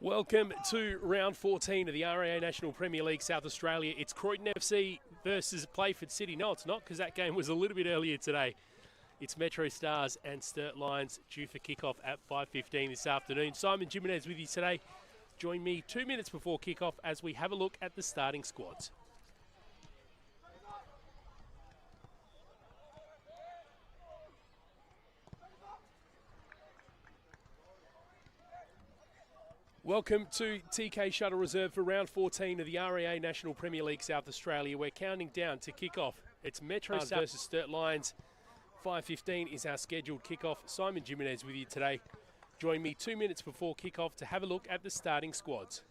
Welcome to round 14 of the RAA National Premier League South Australia. It's Croydon FC versus Playford City. No, it's not, because that game was a little bit earlier today. It's MetroStars and Sturt Lions due for kickoff at 5:15 this afternoon. Simon Jimenez with you today. Join me 2 minutes before kickoff as we have a look at the starting squads. Welcome to TK Shuttle Reserve for round 14 of the RAA National Premier League South Australia. We're counting down to kickoff. It's MetroStars versus Sturt Lions. 5:15 is our scheduled kickoff. Simon Jimenez with you today. Join me 2 minutes before kickoff to have a look at the starting squads.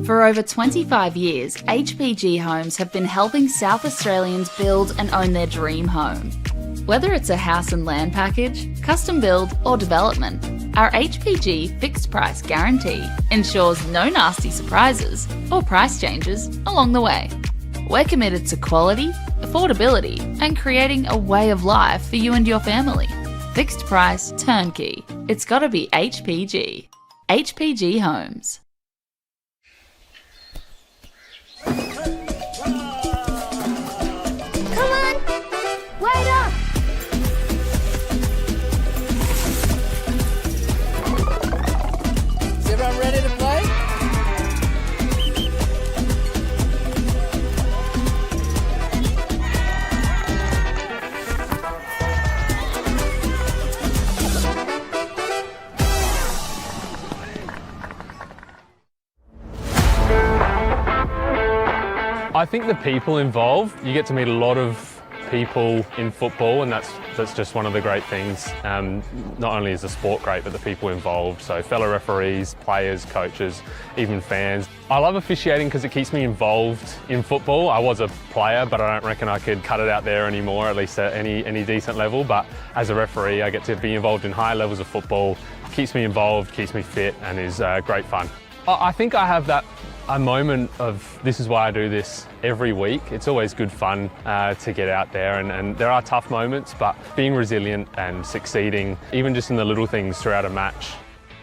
For over 25 years, HPG Homes have been helping South Australians build and own their dream home. Whether it's a house and land package, custom build or development, our HPG fixed price guarantee ensures no nasty surprises or price changes along the way. We're committed to quality, affordability and creating a way of life for you and your family. Fixed price turnkey. It's gotta be HPG. HPG Homes. Wait up! Is everyone ready to play? I think the people involved, you get to meet a lot of people in football, and that's just one of the great things. Not only is the sport great, but the people involved, so fellow referees, players, coaches, even fans. I love officiating because it keeps me involved in football. I was a player, but I don't reckon I could cut it out there anymore, at least at any decent level. But as a referee, I get to be involved in higher levels of football. Keeps me involved, keeps me fit, and is great fun. I think I have a moment of this is why I do this every week. It's always good fun to get out there, and there are tough moments, but being resilient and succeeding, even just in the little things throughout a match.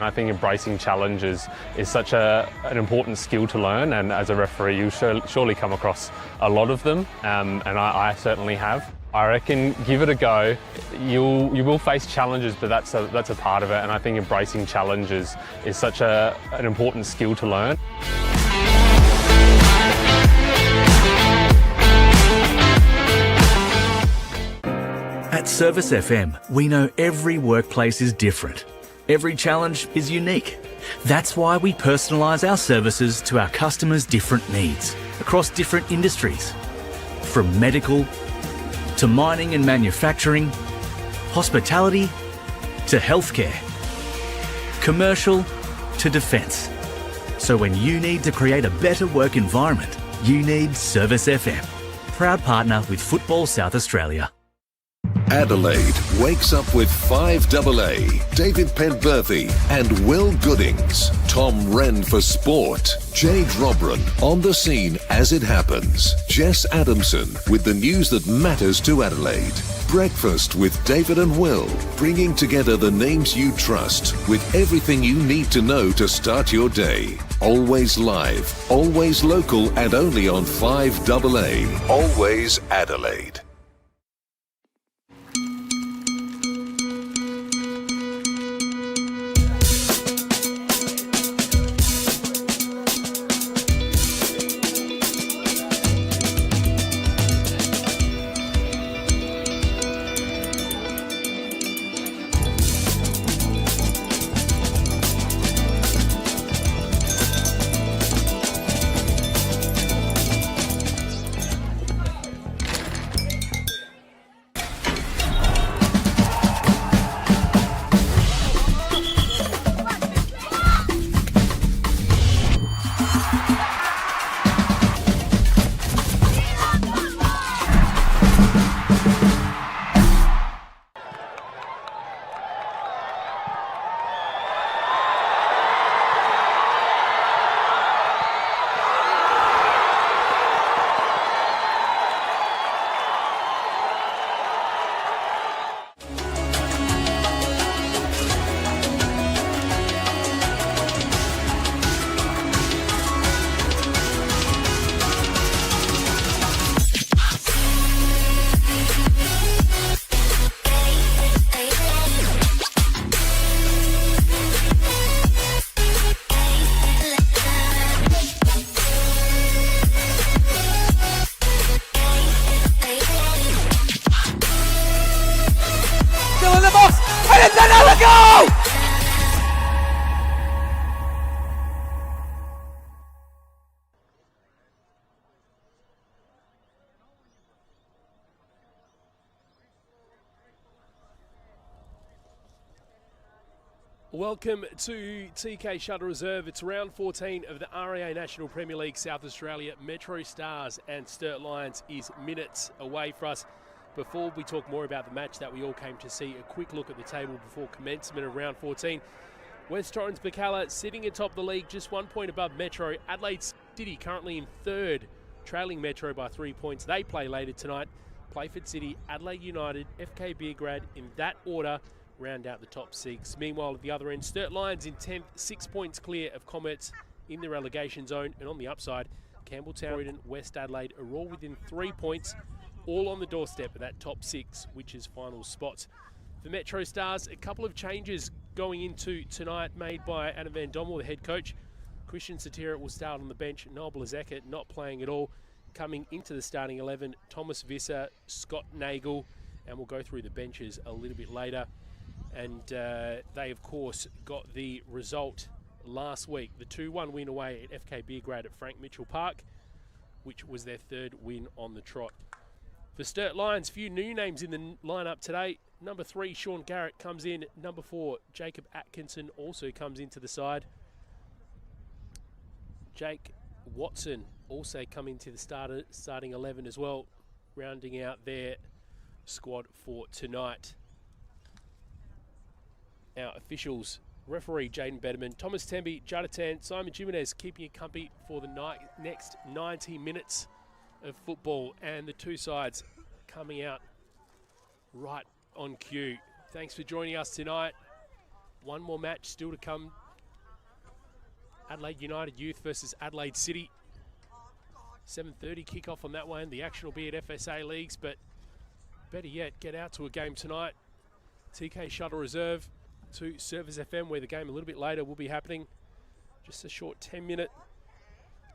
I think embracing challenges is such an important skill to learn, and as a referee you'll surely come across a lot of them, and I certainly have. I reckon give it a go. You will face challenges, but that's a part of it, and I think embracing challenges is such an important skill to learn. At Service FM, we know every workplace is different. Every challenge is unique. That's why we personalise our services to our customers' different needs across different industries. From medical to mining and manufacturing, hospitality to healthcare, commercial to defence. So when you need to create a better work environment, you need Service FM. Proud partner with Football South Australia. Adelaide wakes up with 5AA, David Penberthy and Will Goodings. Tom Wren for sport. Jade Robran on the scene as it happens. Jess Adamson with the news that matters to Adelaide. Breakfast with David and Will, bringing together the names you trust with everything you need to know to start your day. Always live, always local, and only on 5AA. Always Adelaide. Welcome to TK Shuttle Reserve. It's round 14 of the RAA National Premier League South Australia. MetroStars and Sturt Lions is minutes away for us. Before we talk more about the match that we all came to see, a quick look at the table before commencement of round 14. West Torrens Bacalla sitting atop the league, just 1 point above Metro. Adelaide City currently in third, trailing Metro by 3 points. They play later tonight. Playford City, Adelaide United, FK Beergrad in that order round out the top six. Meanwhile, at the other end, Sturt Lions in 10th, 6 points clear of Comets in the relegation zone. And on the upside, Campbelltown and West Adelaide are all within 3 points, all on the doorstep of that top six, which is final spots. For MetroStars, a couple of changes going into tonight made by Adam Van Dommel, the head coach. Christian Satira will start on the bench. Noel Blazeka not playing at all. Coming into the starting 11, Thomas Visser, Scott Nagel, and we'll go through the benches a little bit later. And they, of course, got the result last week, the 2-1 win away at FK Beergrad at Frank Mitchell Park, which was their third win on the trot. For Sturt Lions, few new names in the lineup today. Number 3, Sean Garrett comes in. Number 4, Jacob Atkinson also comes into the side. Jake Watson also coming to the starting 11 as well, rounding out their squad for tonight. Our officials, referee Jaden Betterman, Thomas Temby, Jadatan, Simon Jimenez keeping you company for the next 90 minutes of football, and the two sides coming out right on cue. Thanks for joining us tonight. One more match still to come. Adelaide United Youth versus Adelaide City. 7:30 kickoff on that one. The action will be at FSA Leagues, but better yet, get out to a game tonight. TK Shuttle Reserve to Service FM, where the game a little bit later will be happening. Just a short 10-minute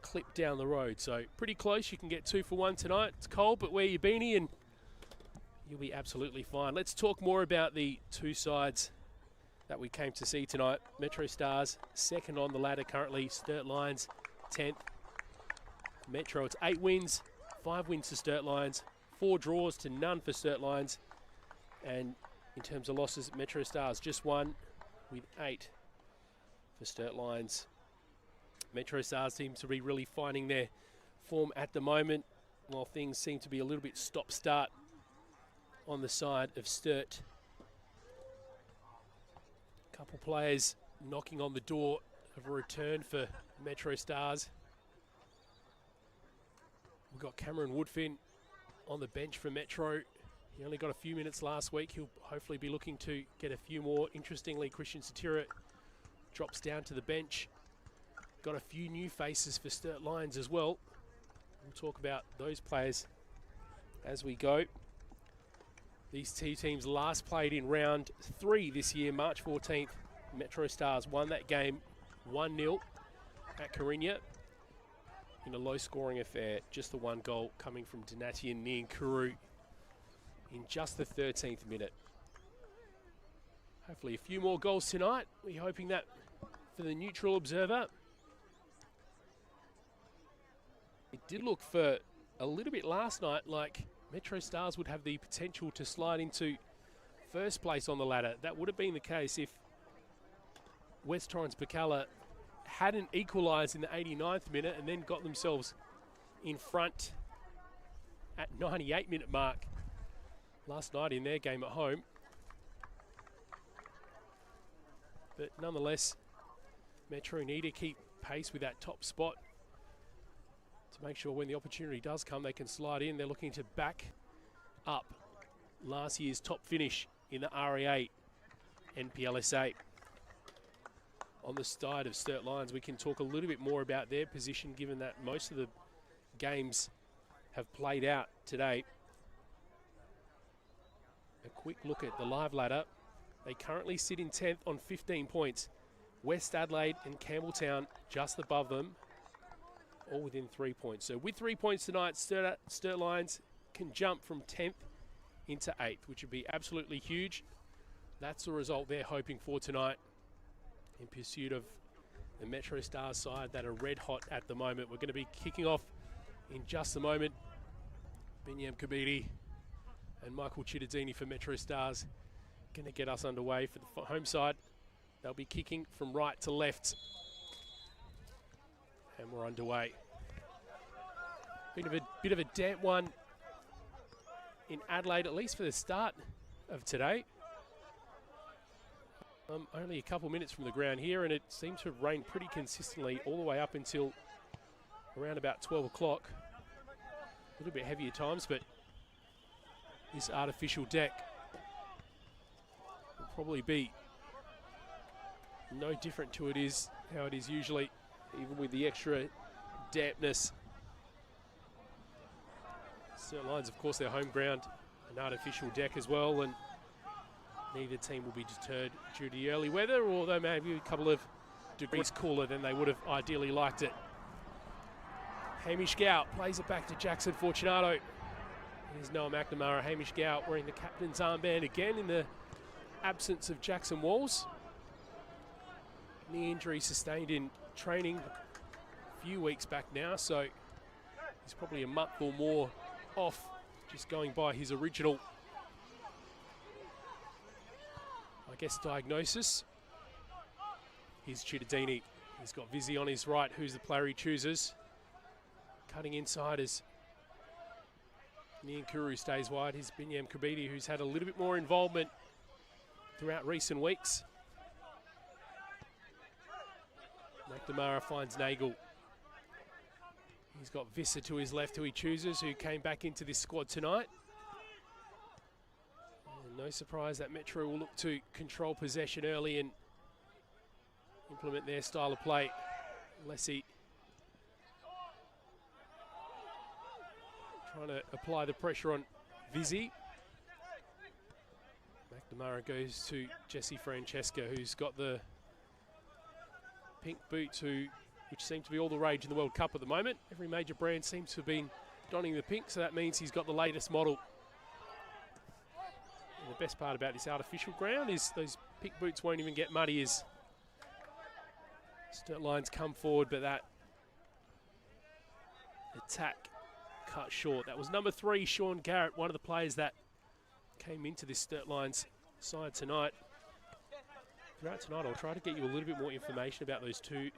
clip down the road. So pretty close. You can get 2 for 1 tonight. It's cold, but wear your beanie and you'll be absolutely fine. Let's talk more about the two sides that we came to see tonight. MetroStars, second on the ladder currently. Sturt Lions, 10th. Metro, it's 8 wins, 5 wins to Sturt Lions, 4 draws to none for Sturt Lions. And in terms of losses, MetroStars just 1 with 8 for Sturt Lions. MetroStars seem to be really finding their form at the moment, while things seem to be a little bit stop-start on the side of Sturt. A couple players knocking on the door of a return for MetroStars. We've got Cameron Woodfin on the bench for Metro. He only got a few minutes last week. He'll hopefully be looking to get a few more. Interestingly, Christian Satira drops down to the bench. Got a few new faces for Sturt Lions as well. We'll talk about those players as we go. These two teams last played in round 3 this year, March 14th. MetroStars won that game 1-0 at Carigna in a low-scoring affair. Just the one goal coming from Donatian Niankuru in just the 13th minute. Hopefully a few more goals tonight. We're hoping that for the neutral observer. It did look for a little bit last night like MetroStars would have the potential to slide into first place on the ladder. That would have been the case if West Torrens Bacala hadn't equalised in the 89th minute and then got themselves in front at 98-minute mark last night in their game at home. But nonetheless, Metro need to keep pace with that top spot to make sure when the opportunity does come, they can slide in. They're looking to back up last year's top finish in the REA NPLSA. On the side of Sturt Lions, we can talk a little bit more about their position, given that most of the games have played out today. A quick look at the live ladder. They currently sit in 10th on 15 points. West Adelaide and Campbelltown just above them, all within 3 points. So with 3 points tonight, Sturt Lions can jump from 10th into 8th, which would be absolutely huge. That's the result they're hoping for tonight in pursuit of the MetroStars side that are red hot at the moment. We're going to be kicking off in just a moment. Binyam Kabidi and Michael Chittadini for MetroStars going to get us underway for the home side. They'll be kicking from right to left. And we're underway. Bit of a damp one in Adelaide, at least for the start of today. Only a couple minutes from the ground here, and it seems to have rained pretty consistently all the way up until around about 12 o'clock. A little bit heavier times, but this artificial deck will probably be no different to how it is usually, even with the extra dampness. Sturt Lions, of course, their home ground, an artificial deck as well, and neither team will be deterred due to the early weather, although maybe a couple of degrees cooler than they would have ideally liked it. Hamish Gow plays it back to Jackson Fortunato. Here's Noah McNamara. Hamish Gow wearing the captain's armband again in the absence of Jackson Walls. Knee injury sustained in training a few weeks back now, so he's probably a month or more off, just going by his original, I guess, diagnosis. Here's Chittadini. He's got Vizzy on his right, who's the player he chooses. Cutting inside as Niankuru stays wide. Here's Binyam Kabidi, who's had a little bit more involvement throughout recent weeks. McNamara finds Nagel. He's got Visser to his left, who he chooses, who came back into this squad tonight. And no surprise that Metro will look to control possession early and implement their style of play. Lessie trying to apply the pressure on Vizzy. McNamara goes to Jesse Francesca, who's got the pink boots, which seem to be all the rage in the World Cup at the moment. Every major brand seems to have been donning the pink, so that means he's got the latest model. And the best part about this artificial ground is those pink boots won't even get muddy as Sturt Lions come forward, but that attack cut short. That was number 3, Sean Garrett, one of the players that came into this Sturt Lions side tonight. Throughout tonight, I'll try to get you a little bit more information about the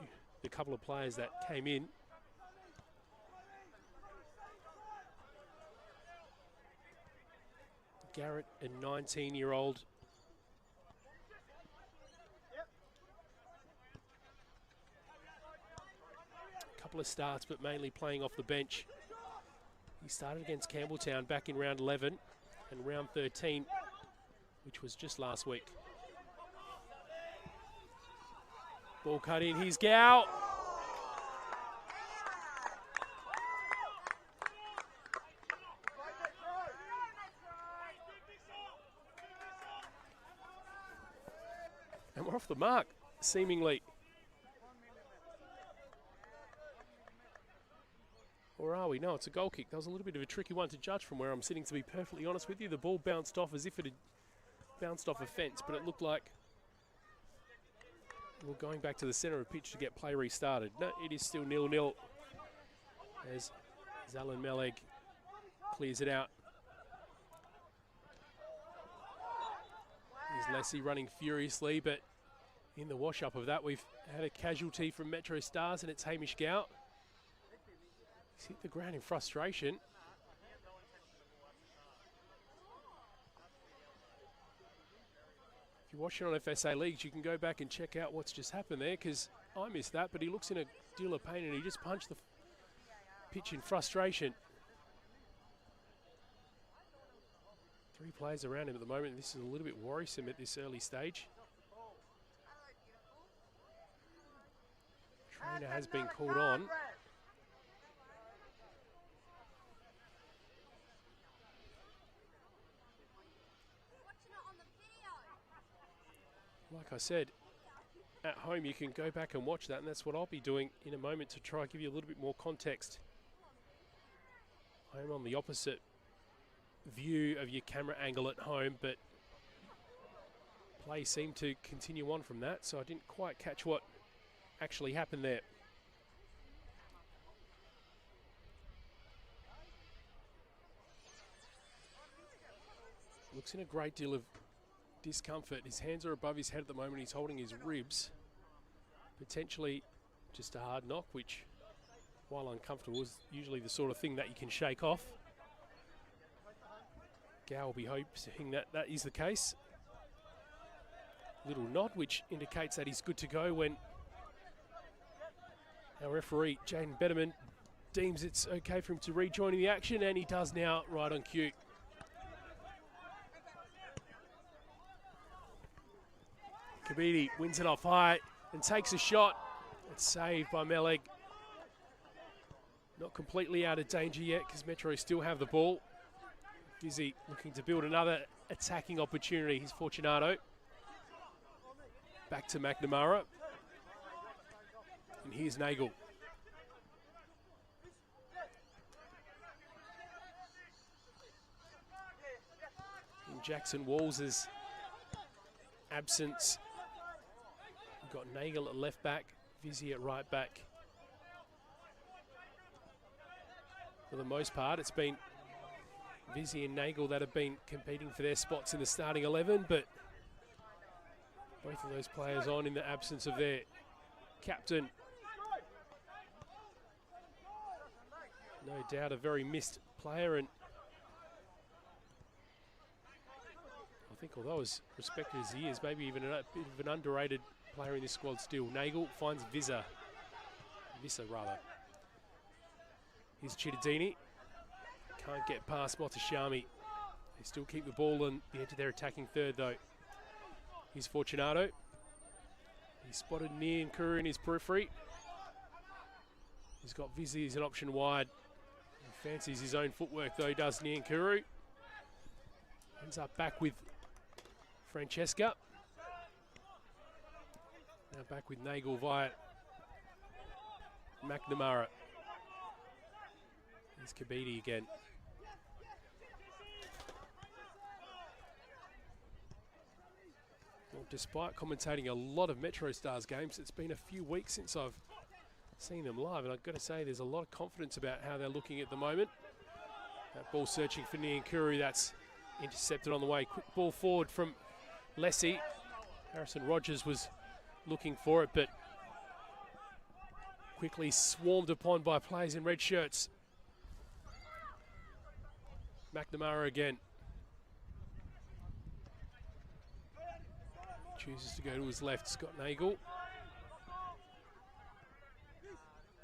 couple of players that came in. Garrett, a 19-year-old. A couple of starts, but mainly playing off the bench. He started against Campbelltown back in round 11 and round 13, which was just last week. Ball cut in, here's Gow. And we're off the mark, seemingly. Or are we? No, it's a goal kick. That was a little bit of a tricky one to judge from where I'm sitting, to be perfectly honest with you. The ball bounced off as if it had bounced off a fence, but it looked like we're going back to the centre of pitch to get play restarted. No, it is still 0-0 as Alan Meleg clears it out. Here's Lessie running furiously, but in the wash-up of that, we've had a casualty from MetroStars, and it's Hamish Gow. He's hit the ground in frustration. If you're watching on FSA Leagues, you can go back and check out what's just happened there, because I missed that, but he looks in a deal of pain and he just punched the pitch in frustration. 3 players around him at the moment. This is a little bit worrisome at this early stage. Trainer has been called on. Like I said, at home you can go back and watch that, and that's what I'll be doing in a moment to try and give you a little bit more context. I'm on the opposite view of your camera angle at home, but play seemed to continue on from that, so I didn't quite catch what actually happened there. Looks in a great deal of discomfort. His hands are above his head at the moment. He's holding his ribs. Potentially just a hard knock, which, while uncomfortable, is usually the sort of thing that you can shake off. Gow will be hoping that that is the case. Little nod, which indicates that he's good to go when our referee, Jaden Betterman, deems it's okay for him to rejoin in the action, and he does now, right on cue. Kabidi wins it off high and takes a shot. It's saved by Meleg. Not completely out of danger yet because Metro still have the ball. Vizzy looking to build another attacking opportunity. Here's Fortunato. Back to McNamara. And here's Nagel. In Jackson Walls' absence, we've got Nagel at left back, Vizzy at right back. For the most part, it's been Vizzy and Nagel that have been competing for their spots in the starting 11, but both of those players on in the absence of their captain. No doubt a very missed player, and I think although as respected as he is, maybe even a bit of an underrated player in this squad still. Nagel finds Vissa rather. Here's Chittadini. Can't get past Motashami. They still keep the ball on the edge of their attacking third though. Here's Fortunato. He's spotted near Nkuru in his periphery. He's got Vizzy as an option wide. He fancies his own footwork though, does near Nkuru. Ends up back with Francesca. Now back with Nagel via McNamara. Here's Kabidi again. Well, despite commentating a lot of MetroStars games, it's been a few weeks since I've seen them live, and I've got to say there's a lot of confidence about how they're looking at the moment. That ball searching for Niankuru, that's intercepted on the way. Quick ball forward from Lessie. Harrison Rogers was looking for it, but quickly swarmed upon by players in red shirts. McNamara again. Chooses to go to his left, Scott Nagel.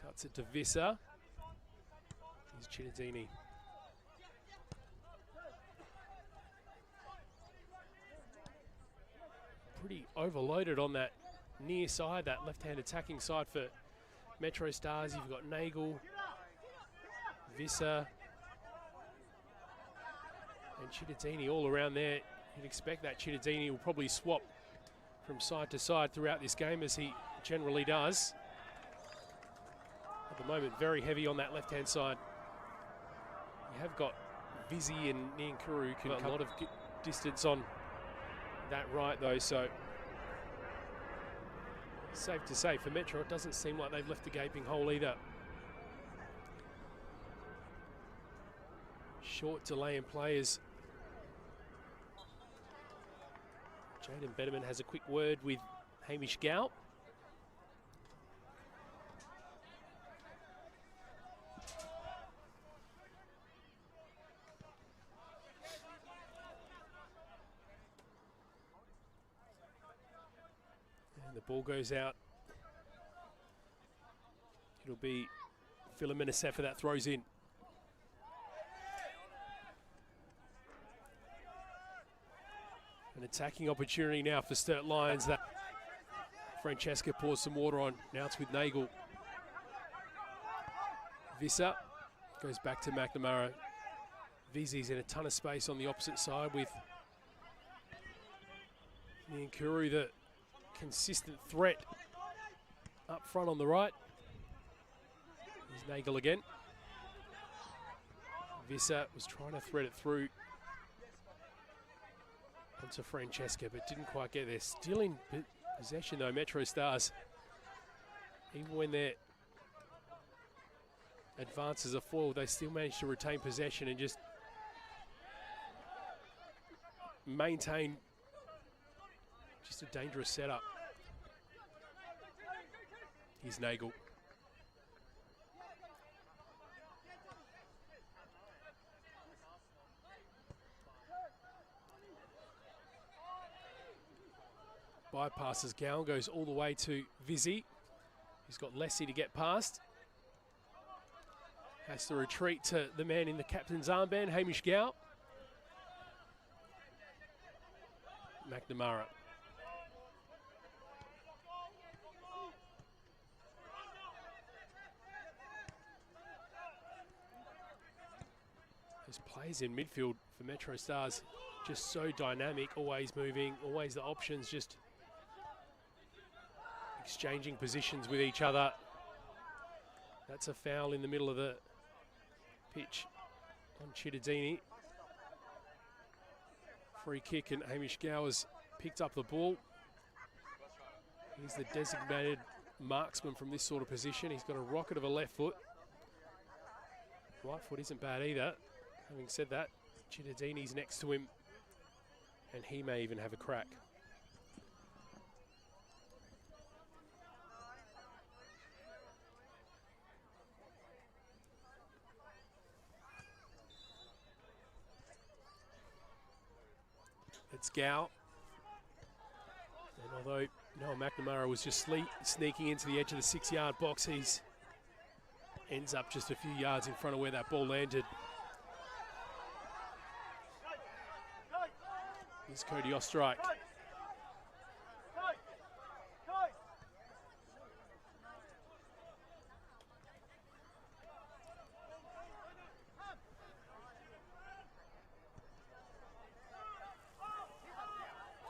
Cuts it to Visser. Here's Chittadini. Pretty overloaded on that near side, that left-hand attacking side for MetroStars. You've got Nagel, Visser, and Chittadini all around there. You'd expect that Chittadini will probably swap from side to side throughout this game, as he generally does. At the moment, very heavy on that left-hand side. You have got Vizzy and Niankuru can cut a lot of distance on that right, though, so safe to say for Metro, it doesn't seem like they've left a gaping hole either. Short delay in players. Jaden Betterman has a quick word with Hamish Gow. And the ball goes out. It'll be Philomena Sefer that throws in. An attacking opportunity now for Sturt Lions that Francesca pours some water on. Now it's with Nagel. Visser goes back to McNamara. Vizzy's in a ton of space on the opposite side with Niankuru, the consistent threat up front on the right. Here's Nagel again. Visser was trying to thread it through onto Francesca, but didn't quite get there. Still in possession though, MetroStars. Even when their advances are foiled, they still manage to retain possession and just maintain just a dangerous setup. Here's Nagel. Bypasses Gowan, goes all the way to Vizzy. He's got Lessie to get past. Has to retreat to the man in the captain's armband, Hamish Gow. McNamara. There's players in midfield for MetroStars, just so dynamic, always moving, always the options, just exchanging positions with each other. That's a foul in the middle of the pitch on Chittadini. Free kick, and Hamish Gow has picked up the ball. He's the designated marksman from this sort of position. He's got a rocket of a left foot. Right foot isn't bad either. Having said that, Chittadini's next to him, and he may even have a crack. It's Gow. And although Noah McNamara was just sneaking into the edge of the 6-yard box, he's ends up just a few yards in front of where that ball landed. Here's Cody Ostrike.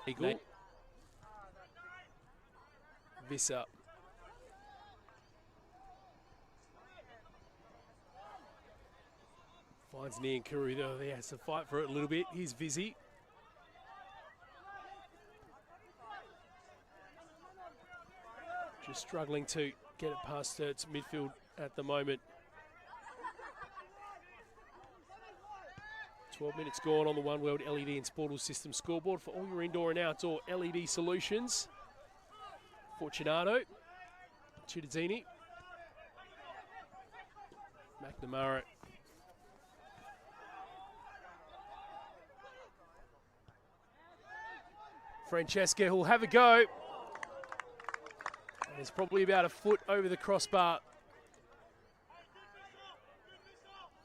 Eagle. Visser. Finds Niankuru though. He has to fight for it a little bit. Here's Vizzy. Just struggling to get it past Sturt's midfield at the moment. 12 minutes gone on the One World LED and Sportal System scoreboard for all your indoor and outdoor LED solutions. Fortunato, Chittadini, McNamara. Francesca will have a go. And it's probably about a foot over the crossbar.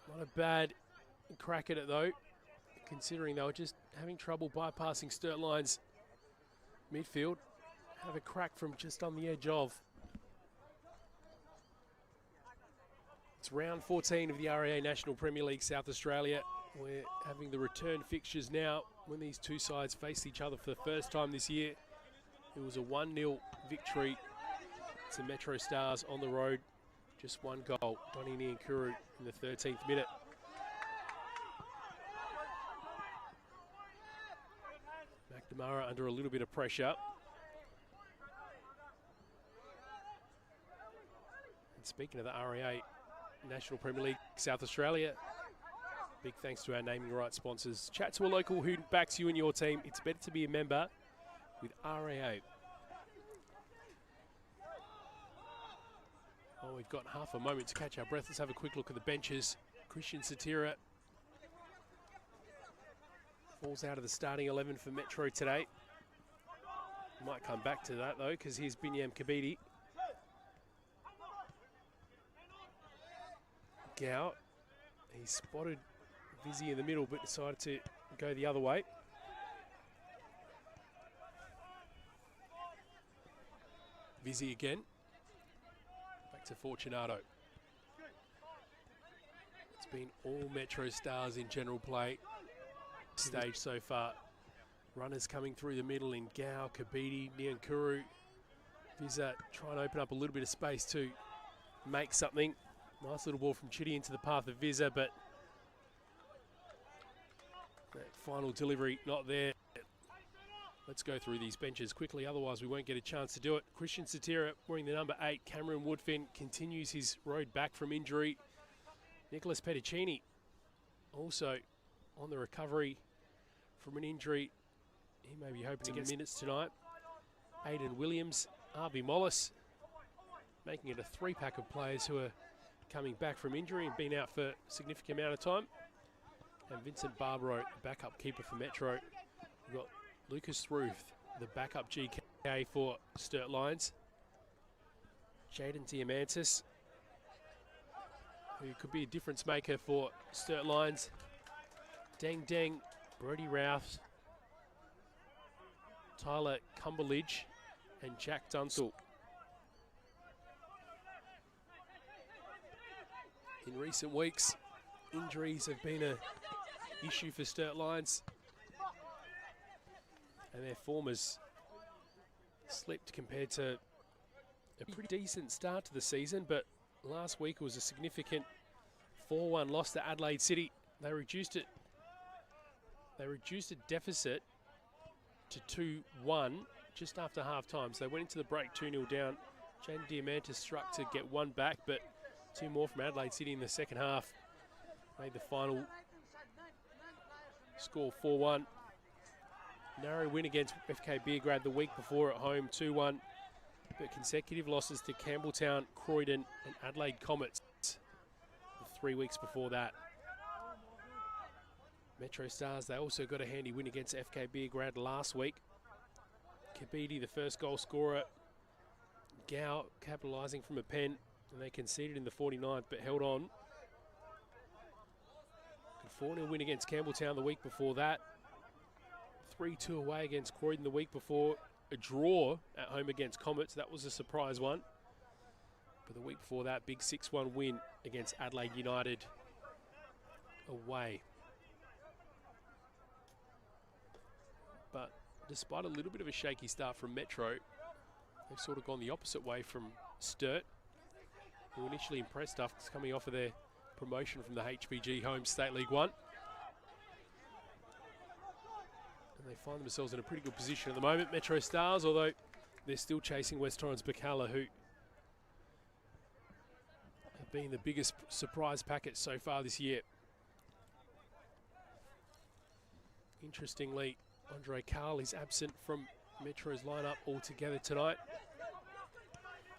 Not a bad crack at it though, considering they were just having trouble bypassing Sturt Lions midfield. Have a crack from just on the edge of. It's round 14 of the RAA National Premier League South Australia. We're having the return fixtures now when these two sides faced each other for the first time this year. It was a 1-0 victory to MetroStars on the road. Just one goal, Donnie Niankuru in the 13th minute. McNamara under a little bit of pressure. And speaking of the RAA National Premier League South Australia, big thanks to our naming rights sponsors. Chat to a local who backs you and your team. It's better to be a member with RAA. Oh, we've got half a moment to catch our breath. Let's have a quick look at the benches. Christian Satira falls out of the starting 11 for Metro today. Might come back to that though, because here's Binyam Kabidi. Gow, he spotted Vizzy in the middle but decided to go the other way. Vizzy again. Back to Fortunato. It's been all MetroStars in general play stage so far. Runners coming through the middle in Gow, Kabidi, Niankuru. Vizza trying to open up a little bit of space to make something. Nice little ball from Chitty into the path of Vizza, but that final delivery not there. Let's go through these benches quickly, otherwise we won't get a chance to do it. Christian Satira wearing the number 8. Cameron Woodfin continues his road back from injury. Nicholas Petticini also on the recovery from an injury. He may be hoping to get minutes tonight. Aidan Williams, Harvey Mollis, making it a 3-pack of players who are coming back from injury and been out for a significant amount of time. And Vincent Barbaro, the backup keeper for Metro. We've got Lucas Ruth, the backup GK for Sturt Lions. Jaden Diamantis, who could be a difference maker for Sturt Lions. Deng Deng, Brody Rouse, Tyler Cumberledge, and Jack Dunstall. In recent weeks, injuries have been an issue for Sturt Lions, and their form has slipped compared to a pretty decent start to the season, but last week was a significant 4-1 loss to Adelaide City. They reduced a deficit to 2-1 just after half-time. So they went into the break 2-0 down. Jaden Diamantis struck to get one back, but 2 more from Adelaide City in the second half made the final score 4-1. Narrow win against FK Beergrad the week before at home, 2-1. But consecutive losses to Campbelltown, Croydon and Adelaide Comets the 3 weeks before that. MetroStars, they also got a handy win against FK Beergrad last week. Kabidi, the first goal scorer. Gow capitalising from a pen, and they conceded in the 49th but held on. A 4-0 win against Campbelltown the week before that. 3-2 away against Croydon the week before. A draw at home against Comets, that was a surprise one. But the week before that, big 6-1 win against Adelaide United away. But despite a little bit of a shaky start from Metro, they've sort of gone the opposite way from Sturt, who initially impressed us coming off of their promotion from the HPG Home State League 1. And they find themselves in a pretty good position at the moment. MetroStars, although they're still chasing West Torrens Bacala, who have been the biggest surprise packet so far this year. Interestingly, Andre Carl is absent from Metro's lineup altogether tonight.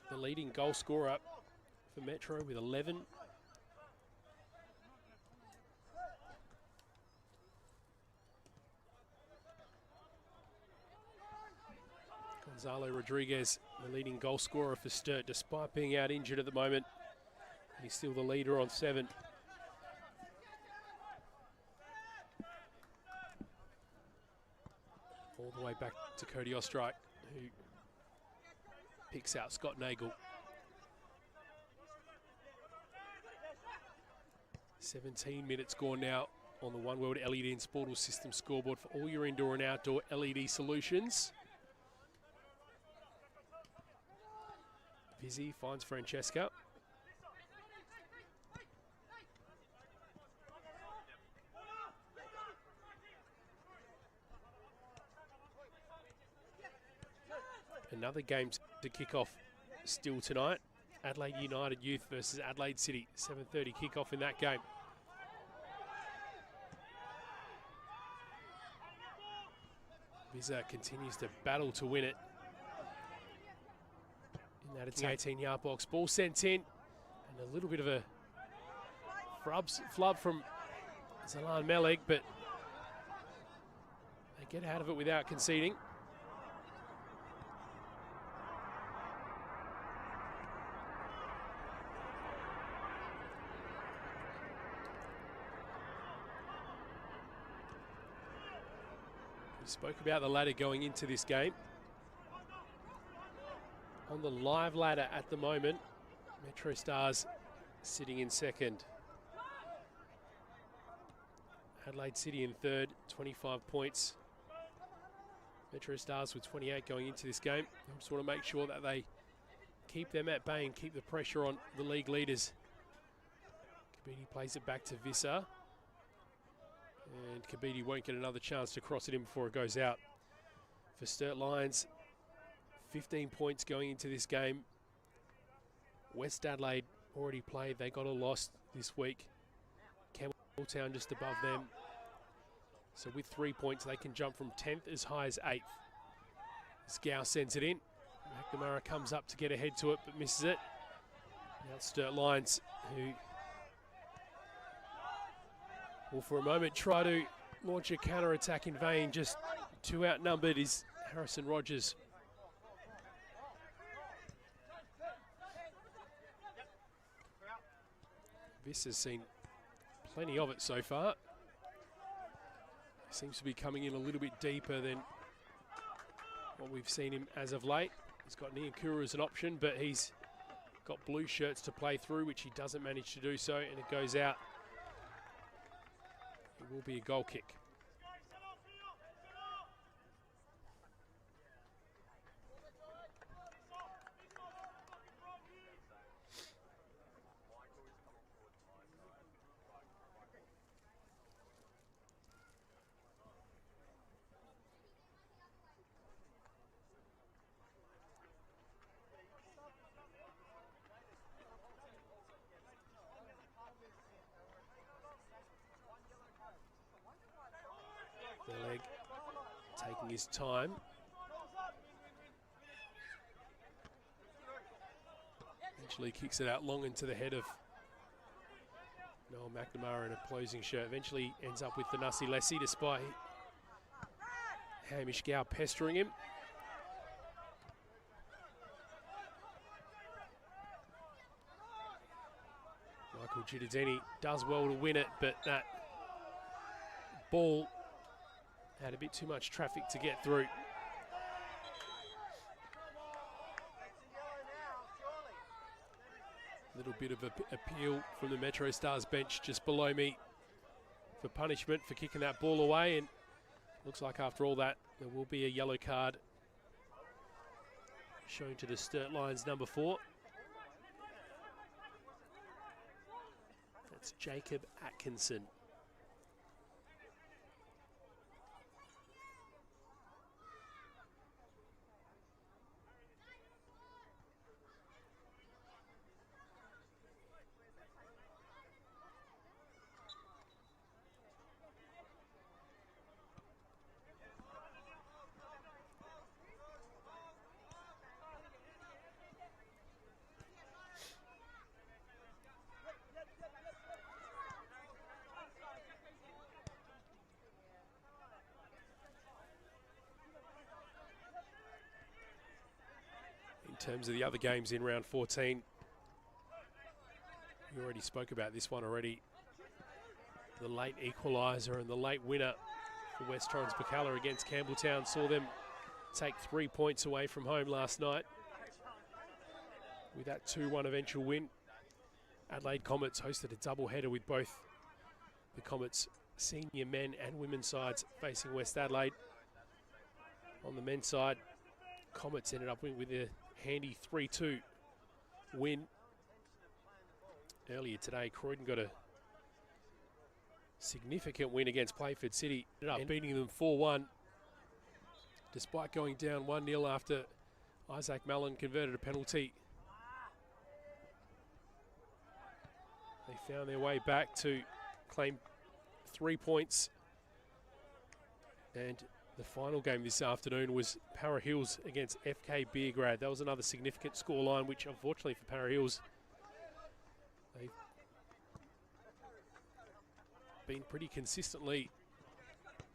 The leading goal scorer for Metro with 11. Gonzalo Rodriguez, the leading goal scorer for Sturt, despite being out injured at the moment. He's still the leader on 7. All the way back to Cody Ostrike, who picks out Scott Nagel. 17 minutes gone now on the One World LED and Sportal System scoreboard for all your indoor and outdoor LED solutions. Vizzy finds Francesca. Another game to kick off still tonight. Adelaide United Youth versus Adelaide City. 7:30 kickoff in that game. Vizza continues to battle to win it. In that it's 18-yard box. Ball sent in. And a little bit of a flub from Zalan Melig, but they get out of it without conceding. We spoke about the ladder going into this game. On the live ladder at the moment, MetroStars sitting in 2nd. Adelaide City in 3rd, 25 points. MetroStars with 28 going into this game. I just want to make sure that they keep them at bay and keep the pressure on the league leaders. Kabidi plays it back to Visser. And Kabidi won't get another chance to cross it in before it goes out. For Sturt Lions, 15 points going into this game. West Adelaide already played. They got a loss this week. Campbelltown just above them. So with 3 points, they can jump from 10th as high as 8th. Scow sends it in. McNamara comes up to get ahead to it, but misses it. Now it's Sturt Lions, who will for a moment try to launch a counter-attack in vain. Just too outnumbered is Harrison Rogers. Viss has seen plenty of it so far. Seems to be coming in a little bit deeper than what we've seen him as of late. He's got Niakura as an option, but he's got blue shirts to play through, which he doesn't manage to do so, and it goes out. It will be a goal kick. Leg taking his time. Eventually kicks it out long into the head of Noel McNamara in a closing shirt. Eventually ends up with the Nasi Lessie despite Hamish Gow pestering him. Michael Giudadini does well to win it, but that ball had a bit too much traffic to get through. Little bit of appeal from the MetroStars bench just below me for punishment for kicking that ball away, and looks like after all that there will be a yellow card shown to the Sturt Lions number 4. That's Jacob Atkinson. terms of the other games in round 14, we already spoke about this one already. The late equaliser and the late winner for West Torrens Bacalla against Campbelltown saw them take 3 points away from home last night with that 2-1 eventual win. Adelaide Comets hosted a double-header with both the Comets senior men and women's sides facing West Adelaide. On the men's side, Comets ended up with a handy 3-2 win. Earlier today, Croydon got a significant win against Playford City. Ended up beating them 4-1, despite going down 1-0 after Isaac Mallon converted a penalty. They found their way back to claim 3 points. And the final game this afternoon was Para Hills against FK Beergrad. That was another significant scoreline, which unfortunately for Para Hills, they've been pretty consistently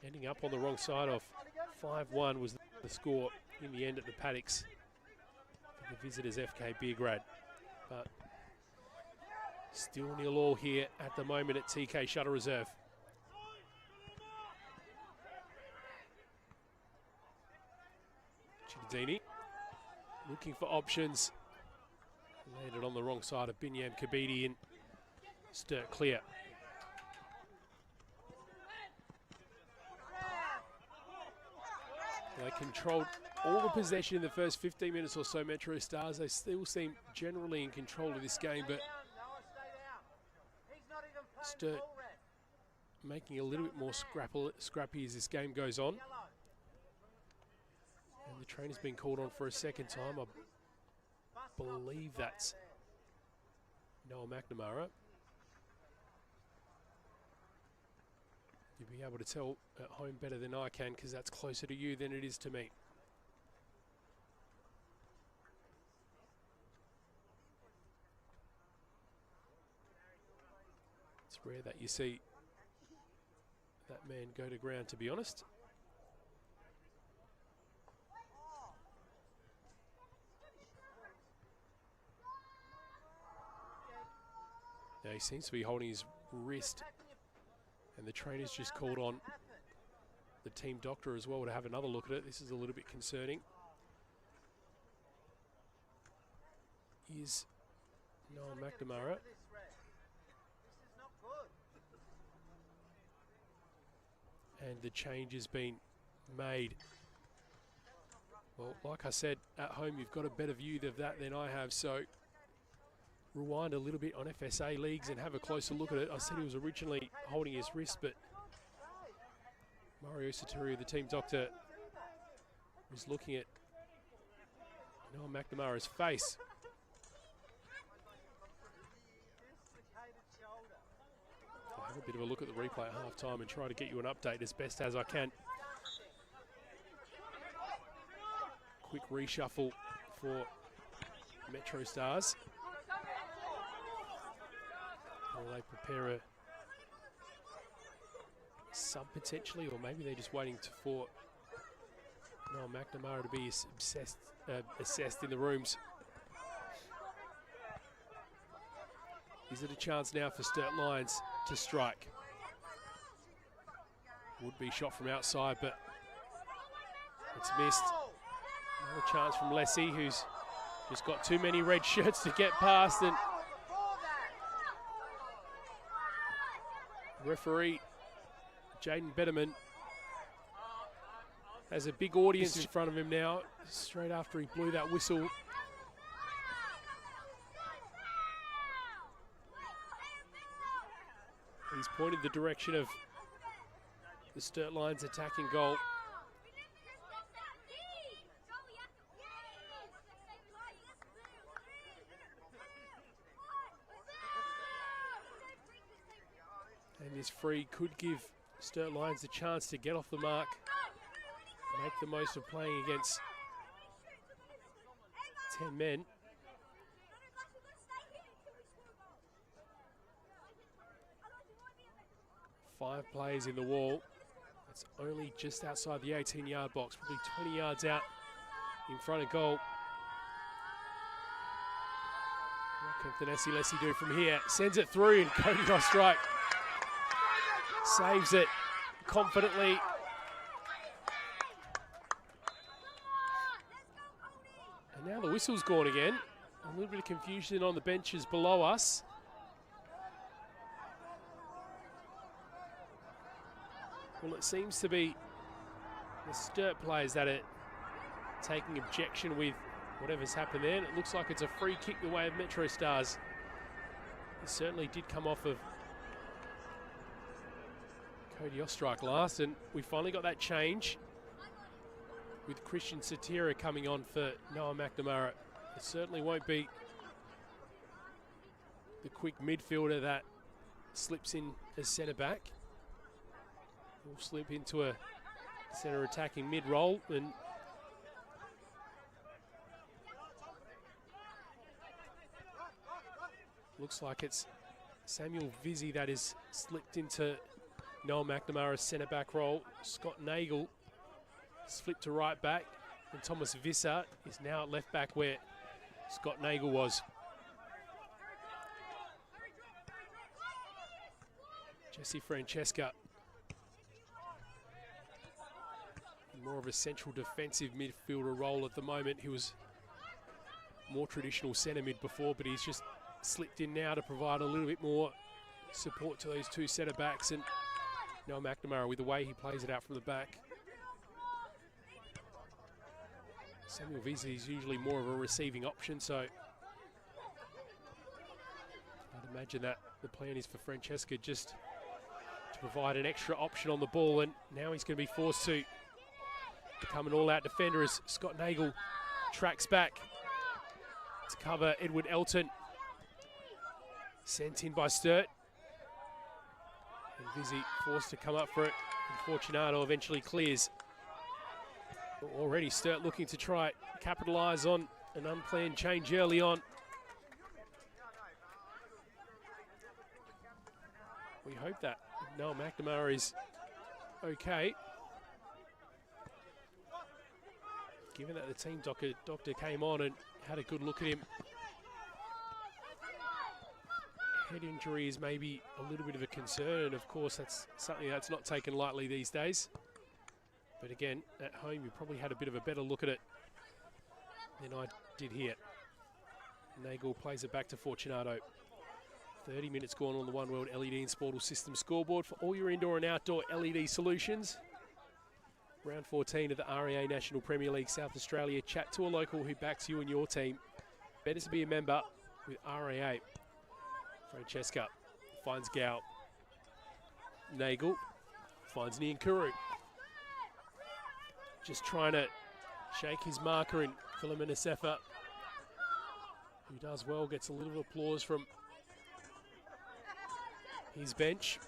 ending up on the wrong side of. 5-1 was the score in the end at the Paddocks for the visitors FK Beergrad. But still 0-0 here at the moment at TK Shuttle Reserve. Chickadini looking for options. Landed on the wrong side of Binyam Kabidi and Sturt clear. They controlled all the possession in the first 15 minutes or so, MetroStars. They still seem generally in control of this game, but Sturt making a little bit more scrappy as this game goes on. And the trainer's been called on for a second time. I believe that's Noah McNamara. You'll be able to tell at home better than I can, because that's closer to you than it is to me. It's rare that you see that man go to ground, to be honest. Now he seems to be holding his wrist, and the trainer's just called on the team doctor as well to have another look at it. This is a little bit concerning. Is Noel McNamara. And the change has been made. Well, like I said, at home you've got a better view of that than I have, so rewind a little bit on FSA leagues and have a closer look at it. I said he was originally holding his wrist, but Mario Soterio, the team doctor, was looking at Noah McNamara's face. I'll have a bit of a look at the replay at half-time and try to get you an update as best as I can. Quick reshuffle for MetroStars. Will they prepare a sub potentially, or maybe they're just waiting for Noah McNamara to be assessed in the rooms? Is it a chance now for Sturt Lions to strike? Would be shot from outside, but it's missed. Another chance from Lessie, who's just got too many red shirts to get past, and referee Jaden Betterman has a big audience in front of him now, straight after he blew that whistle. He's pointed the direction of the Sturt Lions attacking goal. And this free could give Sturt Lions a chance to get off the mark, make the most of playing against 10 men. Five players in the wall. It's only just outside the 18-yard box, probably 20 yards out in front of goal. Can Thanasi do from here? Sends it through, and Cody Ostrike saves it confidently. And now the whistle's gone again. A little bit of confusion on the benches below us. Well, it seems to be the Sturt players that are taking objection with whatever's happened there. And it looks like it's a free kick the way of MetroStars. It certainly did come off of Cody Ostrike last, and we finally got that change with Christian Satira coming on for Noah McNamara. It certainly won't be the quick midfielder that slips in as centre back. He'll slip into a centre attacking mid role, and looks like it's Samuel Vizzi that is slipped into Noel McNamara's centre back role. Scott Nagel has flipped to right back, and Thomas Visser is now at left back where Scott Nagel was. Jesse Francesca, more of a central defensive midfielder role at the moment. He was more traditional centre mid before, but he's just slipped in now to provide a little bit more support to those two centre backs, and Noel McNamara with the way he plays it out from the back. Samuel Vizzi is usually more of a receiving option, so I'd imagine that the plan is for Francesca just to provide an extra option on the ball, and now he's going to be forced to become an all-out defender as Scott Nagel tracks back to cover Edward Elton. Sent in by Sturt. And Vizzi forced to come up for it. And Fortunato eventually clears. But already Sturt looking to try capitalise on an unplanned change early on. We hope that Noel McNamara is okay. Given that the team doctor came on and had a good look at him. Head injury is maybe a little bit of a concern, and of course that's something that's not taken lightly these days. But again, at home you probably had a bit of a better look at it than I did here. Nagel plays it back to Fortunato. 30 minutes gone on the One World LED and Sportal System scoreboard for all your indoor and outdoor LED solutions. Round 14 of the REA National Premier League South Australia. Chat to a local who backs you and your team. Better to be a member with REA. Francesca finds Gal. Nagel finds Niankuru. Just trying to shake his marker in Philomena Sefa, who does well, gets a little applause from his bench.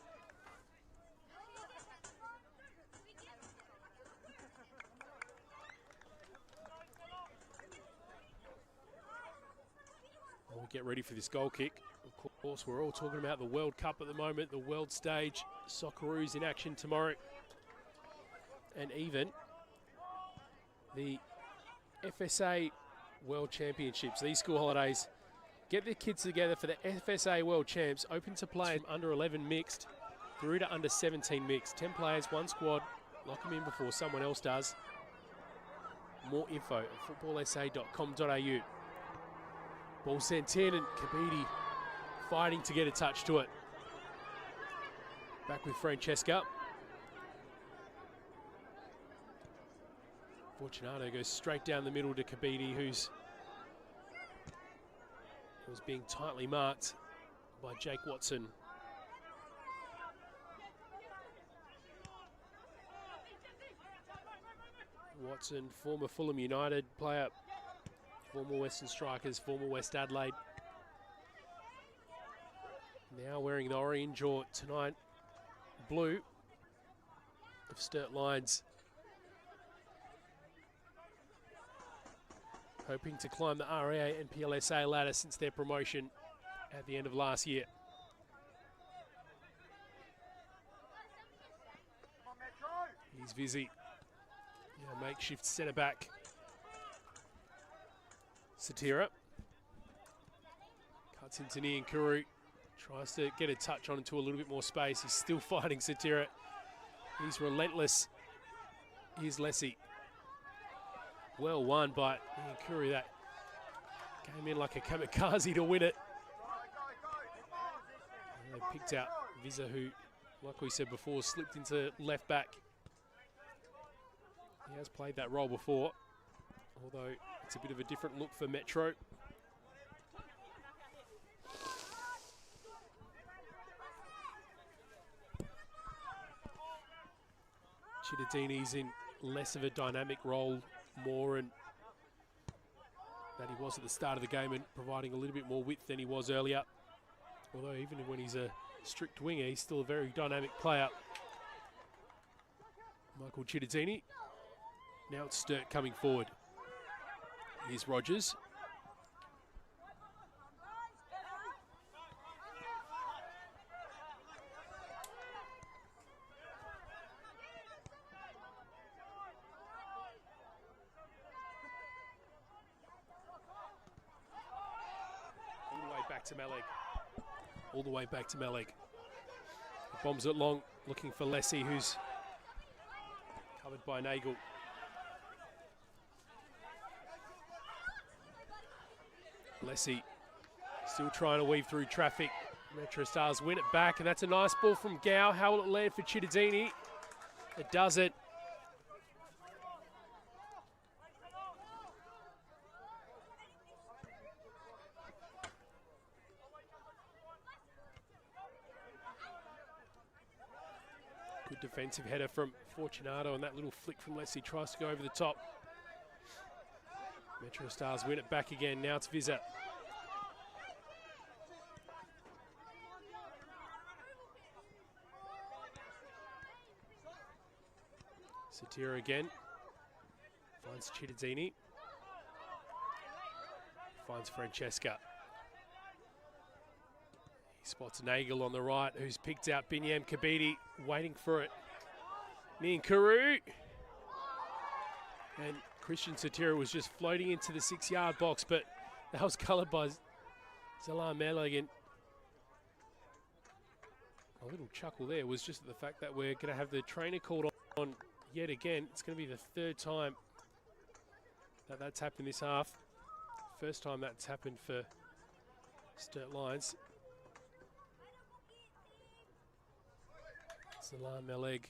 We'll get ready for this goal kick. Of course, we're all talking about the World Cup at the moment, the world stage. Socceroos in action tomorrow. And even the FSA World Championships. These school holidays get their kids together for the FSA World Champs, open to play from under 11 mixed through to under 17 mixed. 10 players, one squad. Lock them in before someone else does. More info at footballsa.com.au. Ball sent in, and Kabidi fighting to get a touch to it. Back with Francesca. Fortunato goes straight down the middle to Kabidi, who's was being tightly marked by Jake Watson. Watson, former Fulham United player, former Western Strikers, former West Adelaide. Now wearing the orange, or tonight blue, of Sturt Lions. Hoping to climb the REA NPLSA ladder since their promotion at the end of last year. He's Vizzi, makeshift centre back. Satira Cuts into Niankuru. Tries to get a touch on into a little bit more space. He's still fighting Satira. He's relentless. Here's Lessie. Well won by Niankuru. That came in like a kamikaze to win it. And they picked out Visa, who, like we said before, slipped into left back. He has played that role before, although it's a bit of a different look for Metro. Chittadini's in less of a dynamic role, more and that he was at the start of the game, and providing a little bit more width than he was earlier. Although even when he's a strict winger, he's still a very dynamic player. Michael Chittadini. Now it's Sturt coming forward. Here's Rogers. To Meleg. All the way back to Meleg. Bombs it long, looking for Lessie, who's covered by Nagel. Lessie still trying to weave through traffic. MetroStars win it back, and that's a nice ball from Gow. How will it land for Chittadini? It doesn't. Good defensive header from Fortunato, and that little flick from Leslie tries to go over the top. MetroStars win it back again. Now it's Visa. Satira again. Finds Chittadini. Finds Francesca. Spots Nagel on the right, who's picked out Binyam Kabidi, waiting for it. Niankuru. And Christian Satira was just floating into the 6-yard box, but that was coloured by Zalam Meleg. A little chuckle there was just the fact that we're going to have the trainer called on yet again. It's going to be the third time that that's happened this half. First time that's happened for Sturt Lions. Zalam Meleg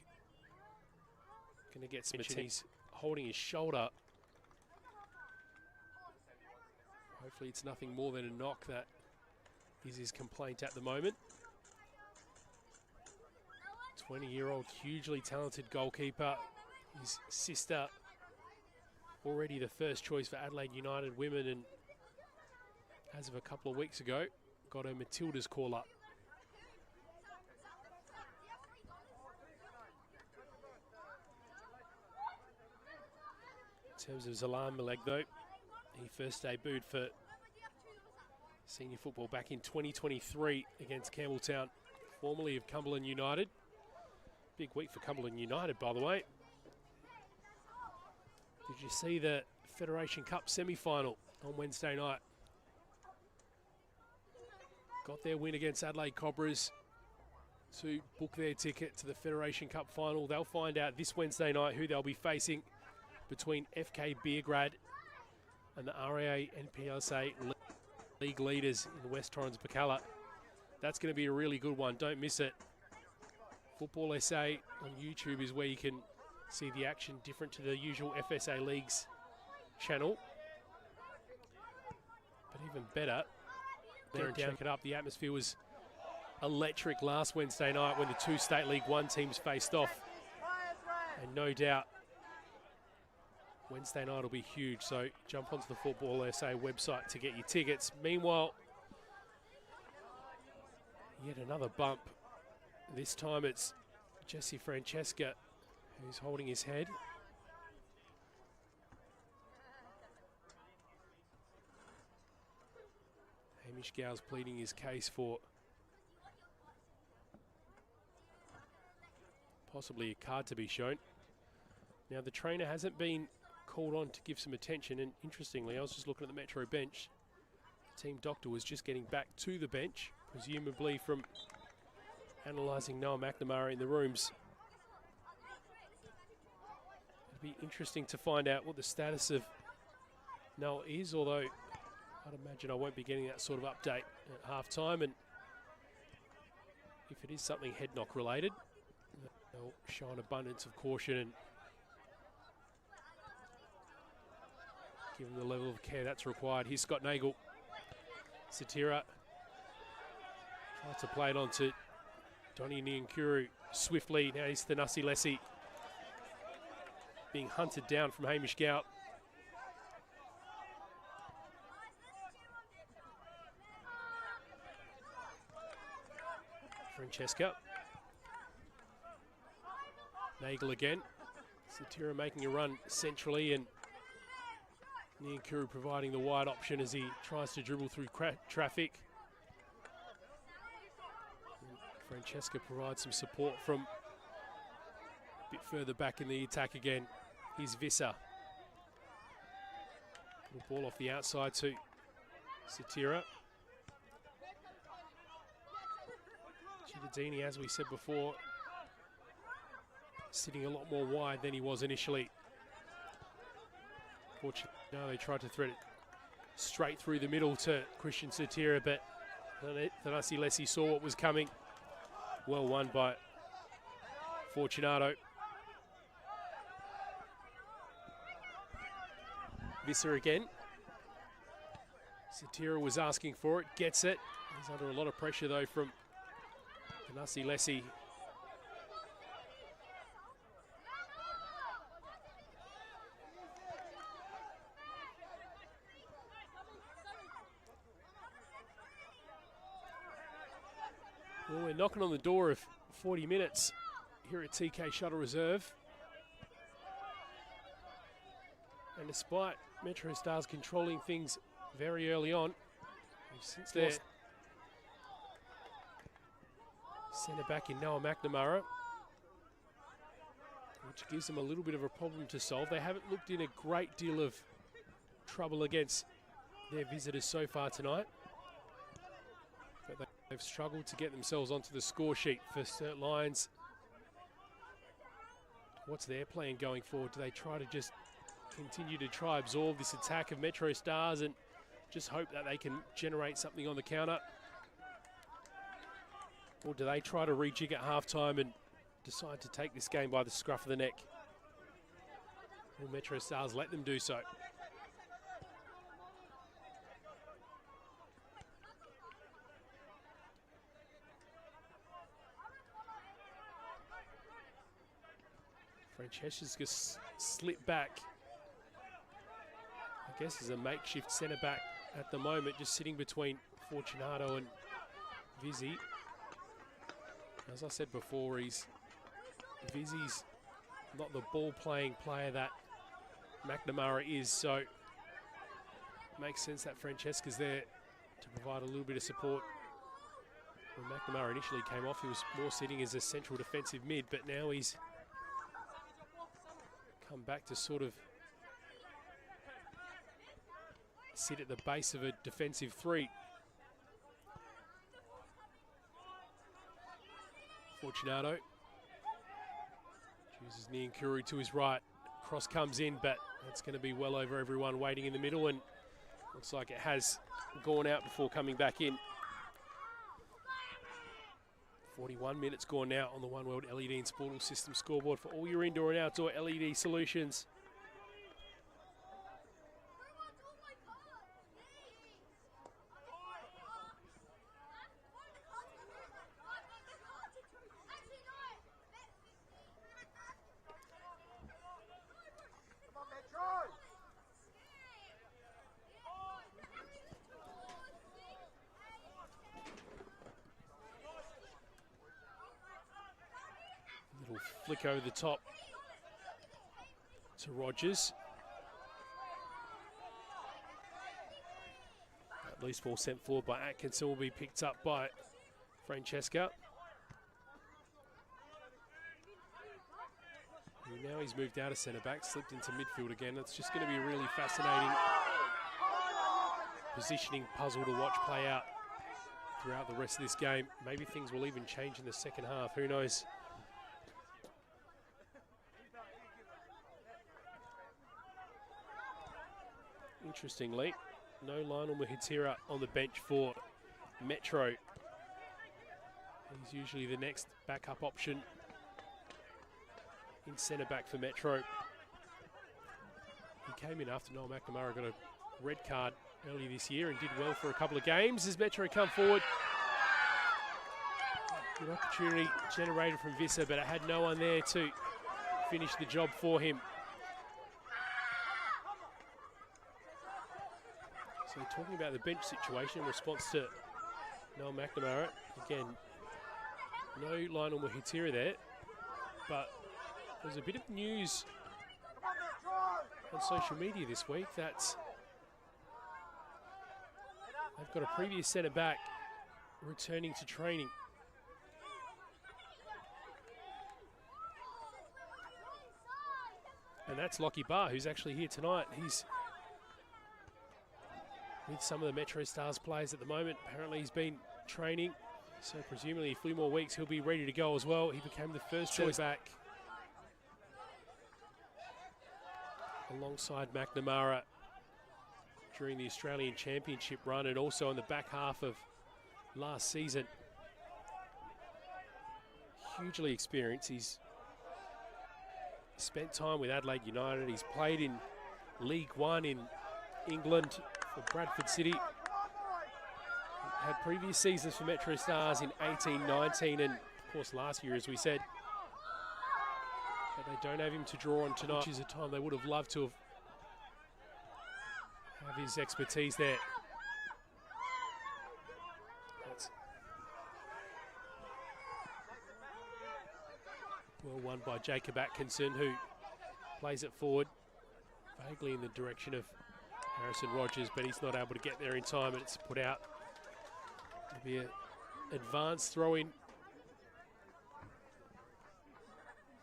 going to get some attention. He's holding his shoulder. Hopefully it's nothing more than a knock. That is his complaint at the moment. 20-year-old, hugely talented goalkeeper. His sister, already the first choice for Adelaide United women, and as of a couple of weeks ago, got her Matilda's call up. In terms of Zalam Meleg, though, he first debuted for senior football back in 2023 against Campbelltown, formerly of Cumberland United. Big week for Cumberland United, by the way. Did you see the Federation Cup semi-final on Wednesday night? Got their win against Adelaide Cobras to book their ticket to the Federation Cup final. They'll find out this Wednesday night who they'll be facing between FK Beergrad and the RAA NPLSA league leaders in the West Torrens Bacalla. That's going to be a really good one. Don't miss it. Football SA on YouTube is where you can see the action different to the usual FSA Leagues channel. But even better, there and check it up. The atmosphere was electric last Wednesday night when the two State League One teams faced off. And no doubt, Wednesday night will be huge, so jump onto the Football SA website to get your tickets. Meanwhile, yet another bump. This time it's Jesse Francesca who's holding his head. Hamish Gow's pleading his case for possibly a card to be shown. Now the trainer hasn't been called on to give some attention, and interestingly, I was just looking at the Metro bench. team doctor was just getting back to the bench, presumably from analysing Noah McNamara in the rooms. It'd be interesting to find out what the status of Noah is, although I'd imagine I won't be getting that sort of update at half-time, and if it is something head knock related, they'll show an abundance of caution and give him the level of care that's required. Here's Scott Nagel. Satira tries to play it on to Donny Niankuru swiftly. Now he's Thanasi Lessie being hunted down from Hamish Gout. Francesca. Nagel again. Satira making a run centrally, and Niankuru providing the wide option as he tries to dribble through traffic. And Francesca provides some support from a bit further back in the attack again. Here's Visser. The ball off the outside to Satira. Cittadini, as we said before, sitting a lot more wide than he was initially. Fortunately, no, they tried to thread it straight through the middle to Christian Satira, but Thanasi Lessie saw what was coming. Well won by Fortunato. Visser again. Satira was asking for it, gets it. He's under a lot of pressure though from Thanasi Lessie. Well, we're knocking on the door of 40 minutes here at TK Shuttle Reserve. And despite MetroStars controlling things very early on, since their centre back in Noah McNamara, which gives them a little bit of a problem to solve. They haven't looked in a great deal of trouble against their visitors so far tonight, but they've struggled to get themselves onto the score sheet for Sturt Lions. What's their plan going forward? Do they try to just continue to absorb this attack of MetroStars and just hope that they can generate something on the counter? Or do they try to rejig at halftime and decide to take this game by the scruff of the neck? Will MetroStars let them do so? Francesca's just slipped back. I guess as a makeshift centre back at the moment, just sitting between Fortunato and Vizzy. As I said before, Vizzy's not the ball-playing player that McNamara is, so it makes sense that Francesca's there to provide a little bit of support. When McNamara initially came off, he was more sitting as a central defensive mid, but now he's come back to sort of sit at the base of a defensive three. Fortunato chooses Niankuru to his right. Cross comes in, but that's going to be well over everyone waiting in the middle, and looks like it has gone out before coming back in. 41 minutes gone now on the One World LED and Sportal System scoreboard for all your indoor and outdoor LED solutions. Little flick over the top to Rogers. At least ball sent forward by Atkinson will be picked up by Francesca. And now he's moved out of centre back, slipped into midfield again. It's just going to be a really fascinating positioning puzzle to watch play out throughout the rest of this game. Maybe things will even change in the second half, who knows. Interestingly, no Lionel Mahitira on the bench for Metro. He's usually the next backup option in centre back for Metro. He came in after Noel McNamara got a red card earlier this year and did well for a couple of games as Metro come forward. Good opportunity generated from Visser, but it had no one there to finish the job for him. So talking about the bench situation in response to Noel McNamara, again, no Lionel Mahitira there, but there's a bit of news on social media this week that they've got a previous centre back returning to training. And that's Lockie Barr, who's actually here tonight. He's with some of the MetroStars players at the moment. Apparently he's been training, so presumably a few more weeks he'll be ready to go as well. He became the first choice back alongside McNamara during the Australian Championship run and also in the back half of last season. Hugely experienced. He's spent time with Adelaide United. He's played in League One in England for Bradford City. Had previous seasons for MetroStars in 18-19 and of course last year, as we said. But they don't have him to draw on tonight, which is a time they would have loved to have his expertise there. That's well won by Jacob Atkinson, who plays it forward vaguely in the direction of Harrison Rogers, but he's not able to get there in time and it's put out. It'll be an advanced throw in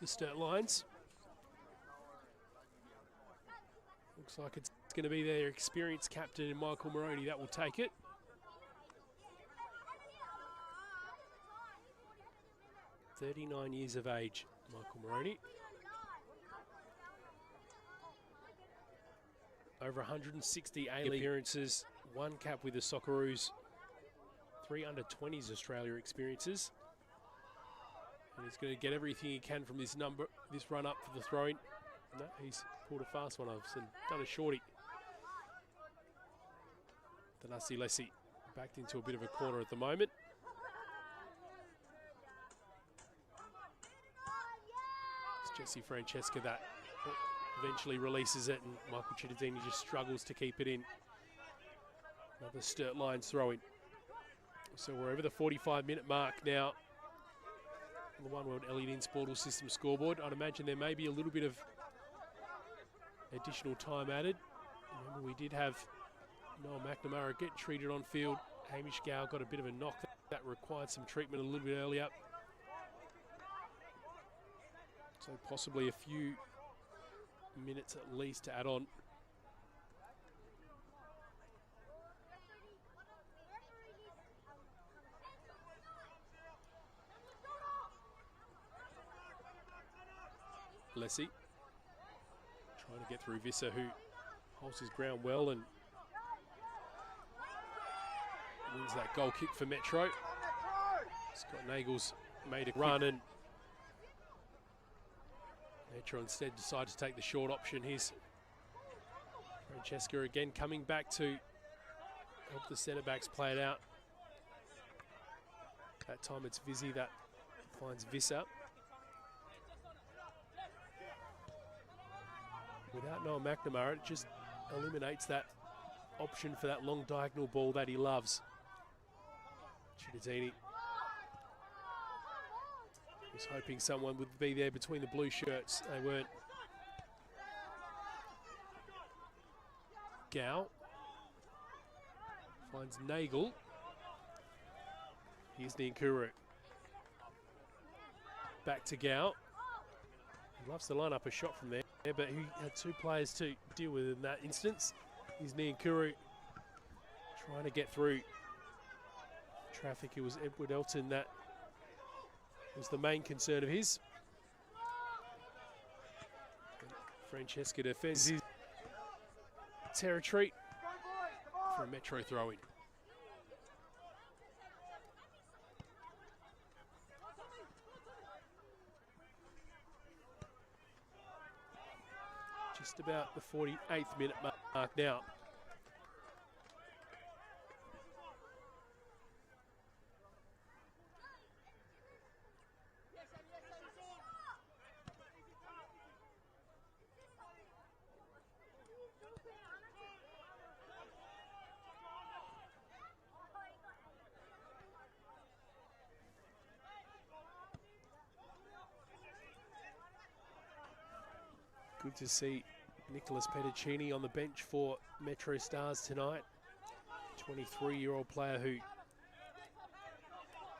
the Sturt Lions. Looks like it's going to be their experienced captain in Michael Moroney that will take it. "39 years of age, Michael Moroney. Over 160 A-League appearances, 1 cap with the Socceroos, 3 under-20s Australia experiences. And he's going to get everything he can from this run up for the throw-in. No, he's pulled a fast one off and done a shorty. Tanasi Lessie backed into a bit of a corner at the moment. It's Jesse Francesca that eventually releases it, and Michael Cittadini just struggles to keep it in. Another Sturt Lions throw-in. So we're over the 45-minute mark now on the One World LED Sportal System scoreboard. I'd imagine there may be a little bit of additional time added. Remember, we did have Noel McNamara get treated on field. Hamish Gow got a bit of a knock that required some treatment a little bit earlier. So possibly a few minutes at least to add on. Lessie trying to get through Visser, who holds his ground well and wins that goal kick for Metro. Scott Nagels made a run and Metro instead decided to take the short option. Here's Francesca again coming back to help the centre backs play it out. That time it's Vizzy that finds Visser. Without Noel McNamara, it just eliminates that option for that long diagonal ball that he loves. Cittadini was hoping someone would be there between the blue shirts. They weren't. Gow finds Nagel. Here's Niankuru. Back to Gow. He loves to line up a shot from there, but he had 2 players to deal with in that instance. Here's Niankuru trying to get through traffic. It was Edward Elton that was the main concern of his. Francesca defends his territory for a Metro throw-in. Just about the 48th minute mark now. Good to see Nicholas Petticini on the bench for MetroStars tonight. 23-year-old player who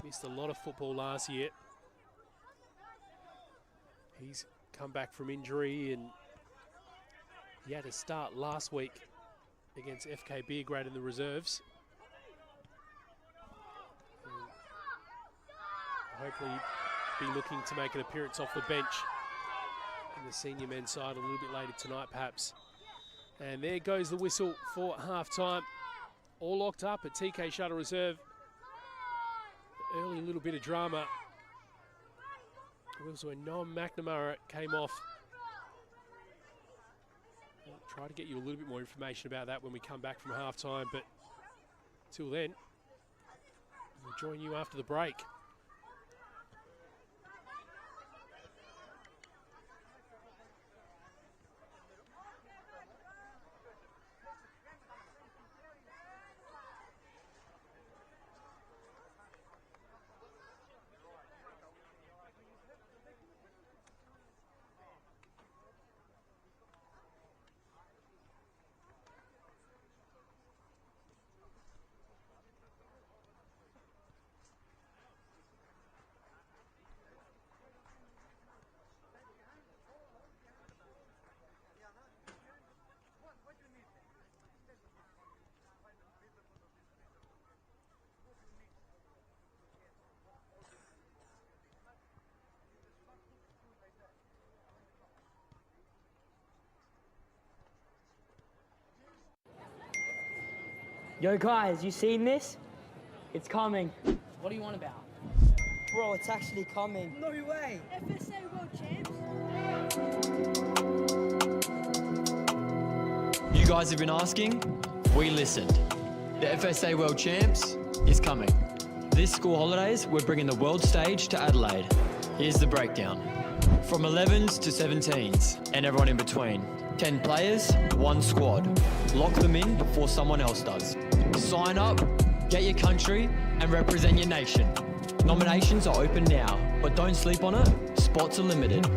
missed a lot of football last year. He's come back from injury and he had to start last week against FK Beergrad in the reserves. And hopefully be looking to make an appearance off the bench in the senior men's side a little bit later tonight perhaps. And there goes the whistle for half-time. All locked up at TK Shuttle Reserve. Early little bit of drama. It was when Noam McNamara came off. I'll try to get you a little bit more information about that when we come back from half-time, but till then, we'll join you after the break. Yo guys, you seen this? It's coming. What do you want about? Bro, it's actually coming. No way! FSA World Champs. You guys have been asking, we listened. The FSA World Champs is coming. This school holidays, we're bringing the world stage to Adelaide. Here's the breakdown. From 11s to 17s, and everyone in between. 10 players, 1 squad. Lock them in before someone else does. Sign up, get your country, and represent your nation. Nominations are open now, but don't sleep on it, spots are limited.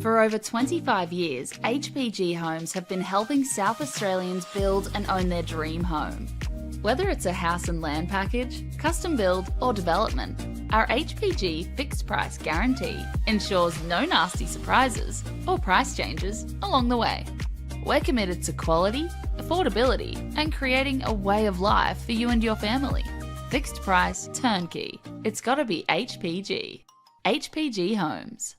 For over 25 years, HPG Homes have been helping South Australians build and own their dream home. Whether it's a house and land package, custom build or development, our HPG fixed price guarantee ensures no nasty surprises or price changes along the way. We're committed to quality, affordability and creating a way of life for you and your family. Fixed price turnkey. It's gotta be HPG. HPG Homes.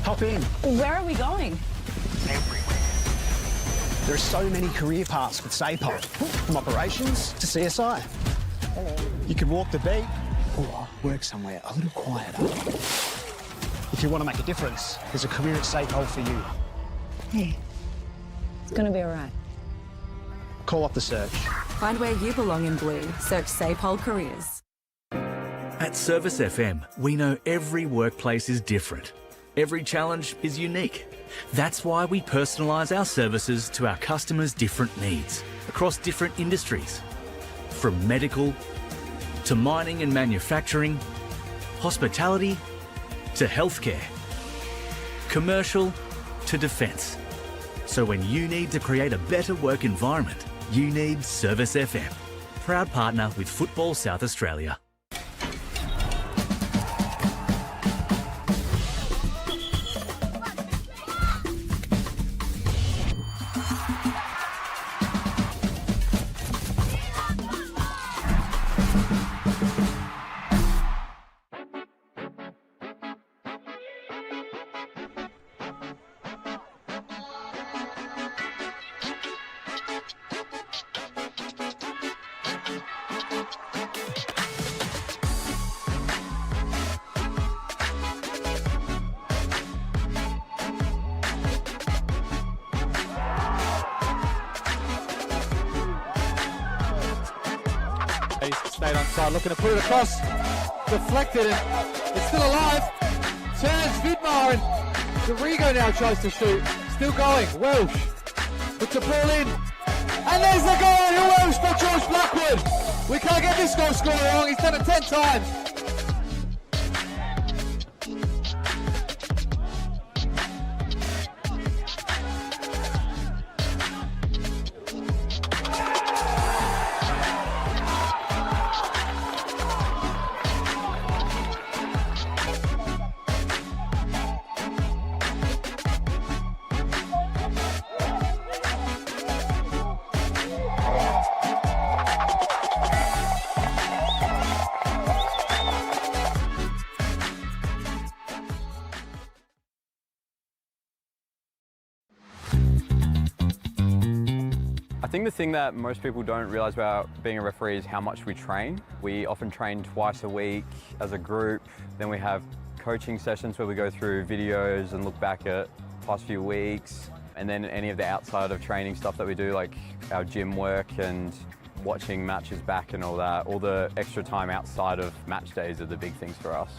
Hop in. Where are we going? There are so many career paths with SAPOL, from operations to CSI. You could walk the beat or work somewhere a little quieter. If you want to make a difference, there's a career at SAPOL for you. Hey, it's gonna be all right. Call up the search. Find where you belong in blue. Search SAPOL Careers. At Service FM, we know every workplace is different. Every challenge is unique. That's why we personalise our services to our customers' different needs across different industries. From medical to mining and manufacturing, hospitality to healthcare, commercial to defence. So when you need to create a better work environment, you need Service FM. Proud partner with Football South Australia. Stayed on side, looking to put it across. Deflected and it's still alive. Turns Vidmar and Dorigo now tries to shoot. Still going. Welsh puts the ball in. And there's the goal. Who else but George Blackwood? We can't get this goal scorer wrong. He's done it 10 times. I think the thing that most people don't realise about being a referee is how much we train. We often train twice a week as a group. Then we have coaching sessions where we go through videos and look back at past few weeks. And then any of the outside of training stuff that we do, like our gym work and watching matches back and all that, all the extra time outside of match days are the big things for us.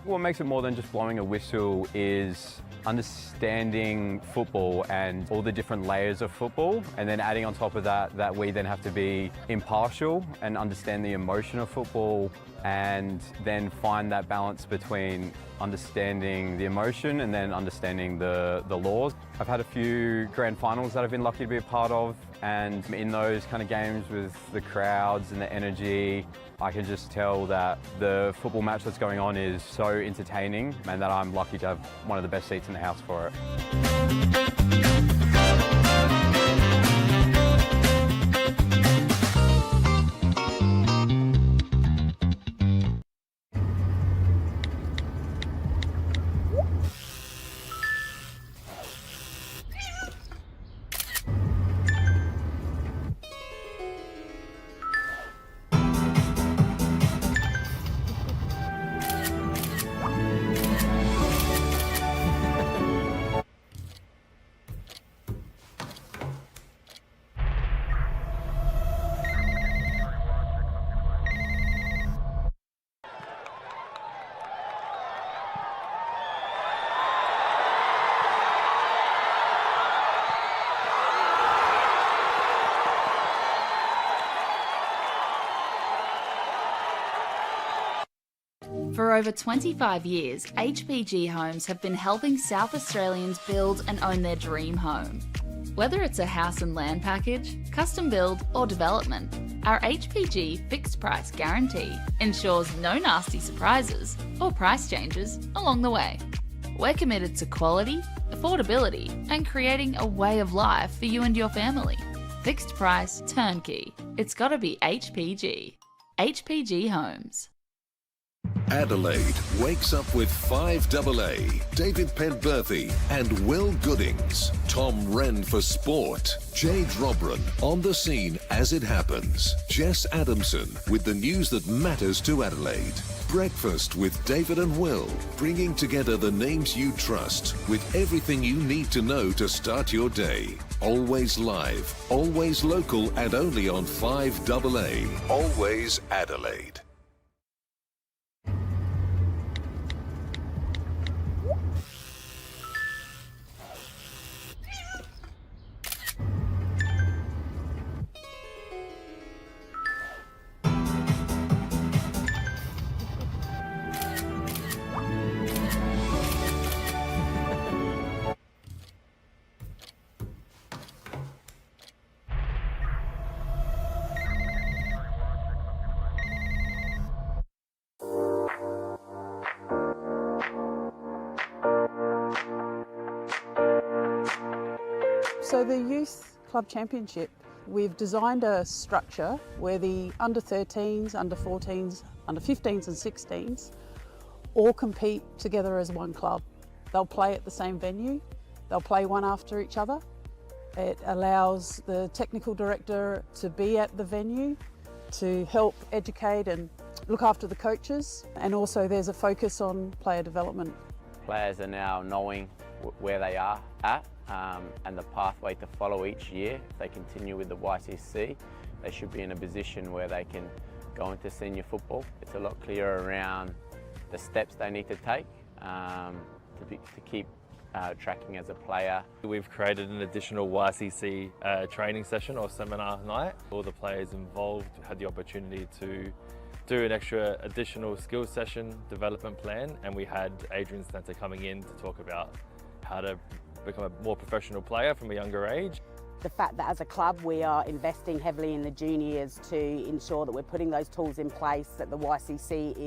What makes it more than just blowing a whistle is understanding football and all the different layers of football, and then adding on top of that we then have to be impartial and understand the emotion of football, and then find that balance between understanding the emotion and then understanding the laws. I've had a few grand finals that I've been lucky to be a part of, and in those kind of games with the crowds and the energy, I can just tell that the football match that's going on is so entertaining, and that I'm lucky to have one of the best seats in the house for it. For over 25 years, HPG Homes have been helping South Australians build and own their dream home. Whether it's a house and land package, custom build or development, our HPG fixed price guarantee ensures no nasty surprises or price changes along the way. We're committed to quality, affordability and creating a way of life for you and your family. Fixed price, turnkey. It's gotta be HPG. HPG Homes. Adelaide wakes up with 5AA, David Penberthy and Will Goodings. Tom Wren for sport. Jade Robran on the scene as it happens. Jess Adamson with the news that matters to Adelaide. Breakfast with David and Will, bringing together the names you trust with everything you need to know to start your day. Always live, always local and only on 5AA. Always Adelaide. So the Youth Club Championship, we've designed a structure where the under 13s, under 14s, under 15s and 16s all compete together as one club. They'll play at the same venue, they'll play one after each other. It allows the technical director to be at the venue to help educate and look after the coaches, and also there's a focus on player development. Players are now knowing where they are at and the pathway to follow each year. If they continue with the YCC, they should be in a position where they can go into senior football. It's a lot clearer around the steps they need to take to keep tracking as a player. We've created an additional YCC training session or seminar night. All the players involved had the opportunity to do an extra additional skills session development plan, and we had Adrian Stanter coming in to talk about how to become a more professional player from a younger age. The fact that as a club we are investing heavily in the juniors to ensure that we're putting those tools in place that the YCC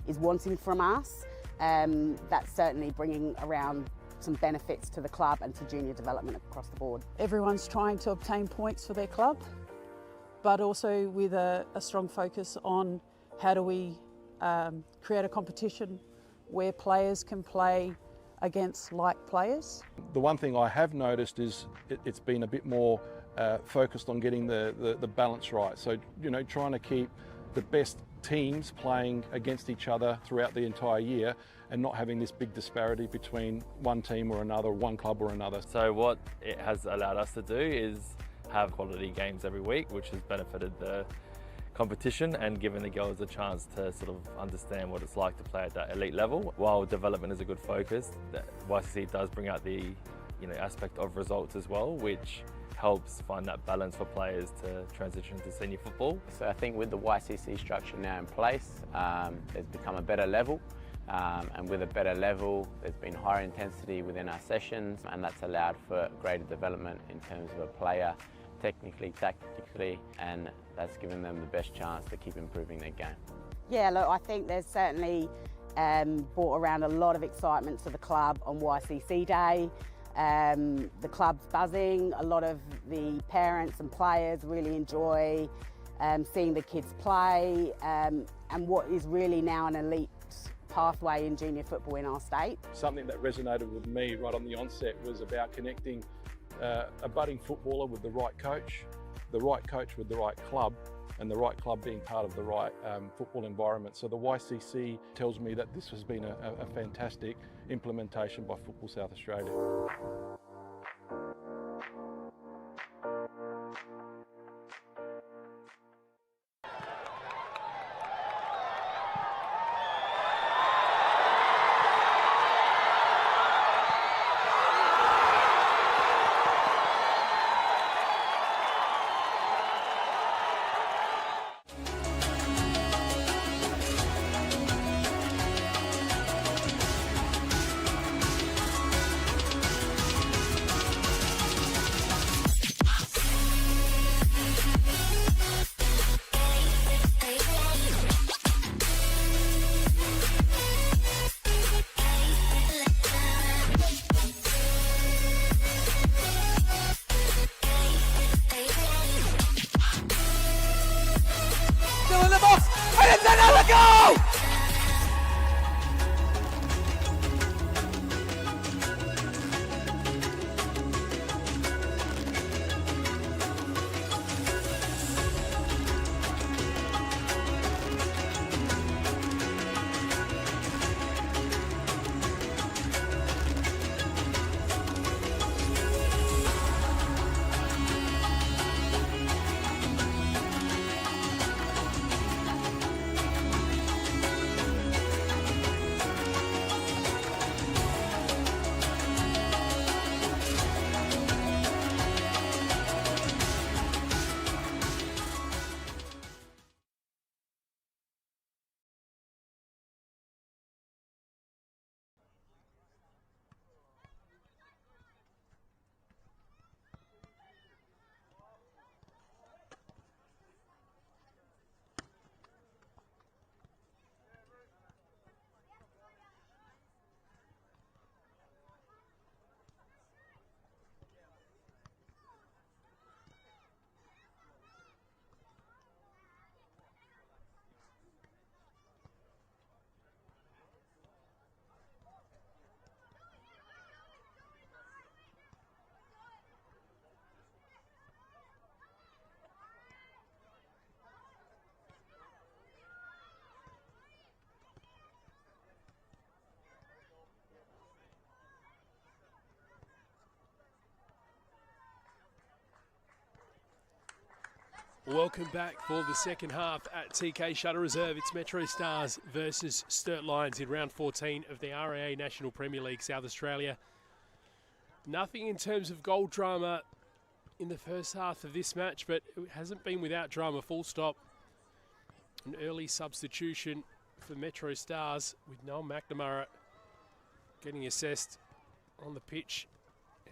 is wanting from us, that's certainly bringing around some benefits to the club and to junior development across the board. Everyone's trying to obtain points for their club, but also with a strong focus on how do we create a competition where players can play against like players. The one thing I have noticed is it's been a bit more focused on getting the balance right. So, you know, trying to keep the best teams playing against each other throughout the entire year and not having this big disparity between one team or another, one club or another. So what it has allowed us to do is have quality games every week, which has benefited the competition and given the girls a chance to sort of understand what it's like to play at that elite level. While development is a good focus, the YCC does bring out the aspect of results as well, which helps find that balance for players to transition to senior football. So I think with the YCC structure now in place, there's become a better level, and with a better level there's been higher intensity within our sessions, and that's allowed for greater development in terms of a player technically, tactically, and that's given them the best chance to keep improving their game. Yeah, look, I think there's certainly brought around a lot of excitement to the club on YCC Day. The club's buzzing, a lot of the parents and players really enjoy seeing the kids play, and what is really now an elite pathway in junior football in our state. Something that resonated with me right on the onset was about connecting a budding footballer with the right coach with the right club, and the right club being part of the right football environment. So the YCC tells me that this has been a fantastic implementation by Football South Australia. Welcome back for the second half at TK Shuttle Reserve. It's MetroStars versus Sturt Lions in round 14 of the RAA National Premier League South Australia. Nothing in terms of goal drama in the first half of this match, but it hasn't been without drama, full stop. An early substitution for MetroStars with Noel McNamara getting assessed on the pitch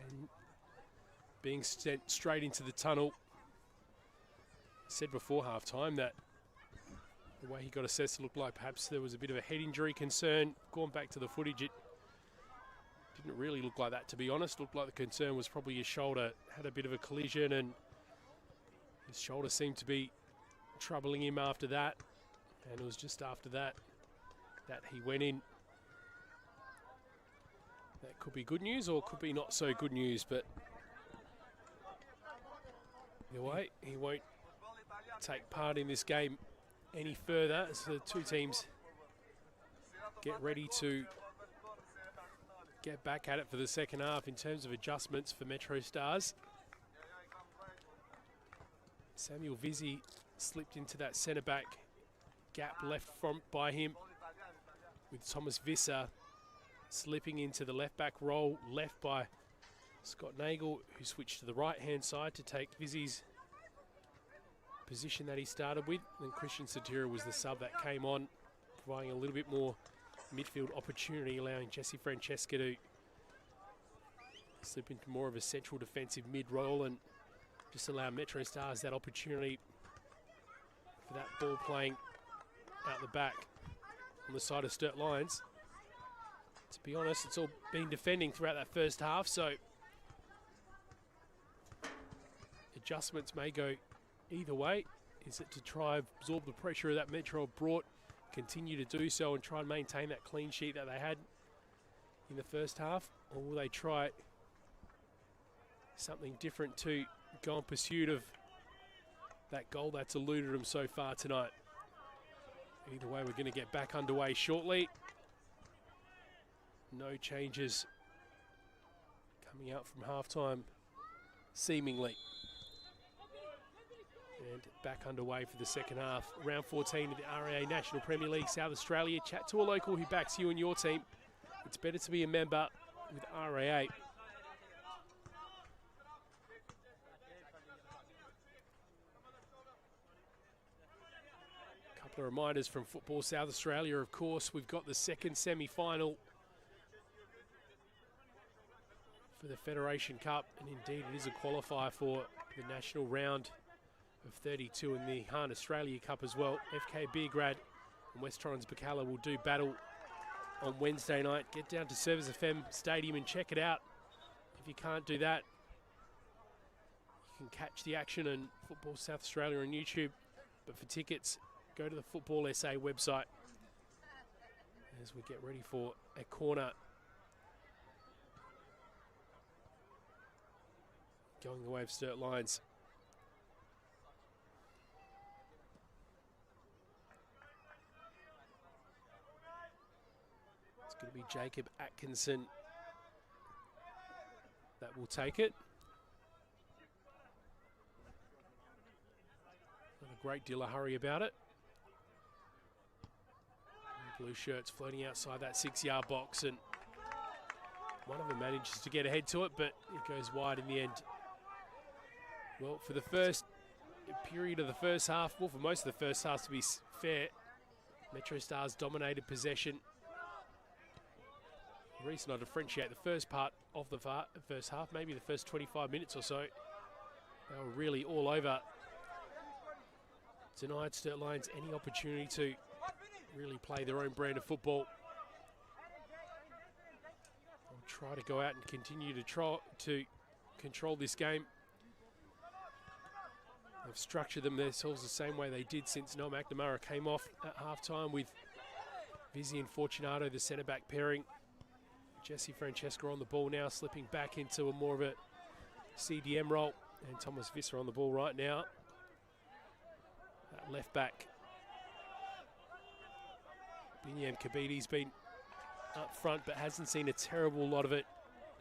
and being sent straight into the tunnel. Said before half-time that the way he got assessed looked like perhaps there was a bit of a head injury concern. Going back to the footage, it didn't really look like that, to be honest. Looked like the concern was probably his shoulder. Had a bit of a collision and his shoulder seemed to be troubling him after that. And it was just after that that he went in. That could be good news or could be not so good news, but either way, he won't take part in this game any further as the two teams get ready to get back at it for the second half. In terms of adjustments for MetroStars, Samuel Vizzi slipped into that centre back gap left front by him, with Thomas Visser slipping into the left back role left by Scott Nagel, who switched to the right hand side to take Vizzi's position that he started with. Then Christian Satira was the sub that came on, providing a little bit more midfield opportunity, allowing Jesse Francesca to slip into more of a central defensive mid role and just allow MetroStars that opportunity for that ball playing out the back on the side of Sturt Lions. To be honest, it's all been defending throughout that first half, so adjustments may go either way. Is it to try and absorb the pressure that Metro brought, continue to do so and try and maintain that clean sheet that they had in the first half, or will they try something different to go in pursuit of that goal that's eluded them so far tonight? Either way, we're going to get back underway shortly. No changes coming out from halftime, seemingly. And back underway for the second half. Round 14 of the RAA National Premier League South Australia. Chat to a local who backs you and your team. It's better to be a member with RAA. Couple of reminders from Football South Australia, of course. We've got the second semi-final for the Federation Cup, and indeed it is a qualifier for the national round of 32 in the Hahn Australia Cup as well. FK Beergrad and West Torrens Bacala will do battle on Wednesday night. Get down to Service FM Stadium and check it out. If you can't do that, you can catch the action on Football South Australia on YouTube. But for tickets, go to the Football SA website as we get ready for a corner. Going the way of Sturt Lions. It's going to be Jacob Atkinson that will take it. Not a great deal of hurry about it. Blue shirts floating outside that 6-yard box, and one of them manages to get ahead to it, but it goes wide in the end. Well, for the first period of the first half, well, for most of the first half to be fair, MetroStars dominated possession. The reason I differentiate the first part of the first half, maybe the first 25 minutes or so, they were really all over. Tonight, Sturt Lions any opportunity to really play their own brand of football. They'll try to go out and continue to control this game. They've structured themselves the same way they did since Noel McNamara came off at halftime, with Vizzi and Fortunato, the centre-back pairing. Jesse Francesca on the ball now, slipping back into a more of a CDM role. And Thomas Visser on the ball right now. That left back. Binyam Kabiti's been up front but hasn't seen a terrible lot of it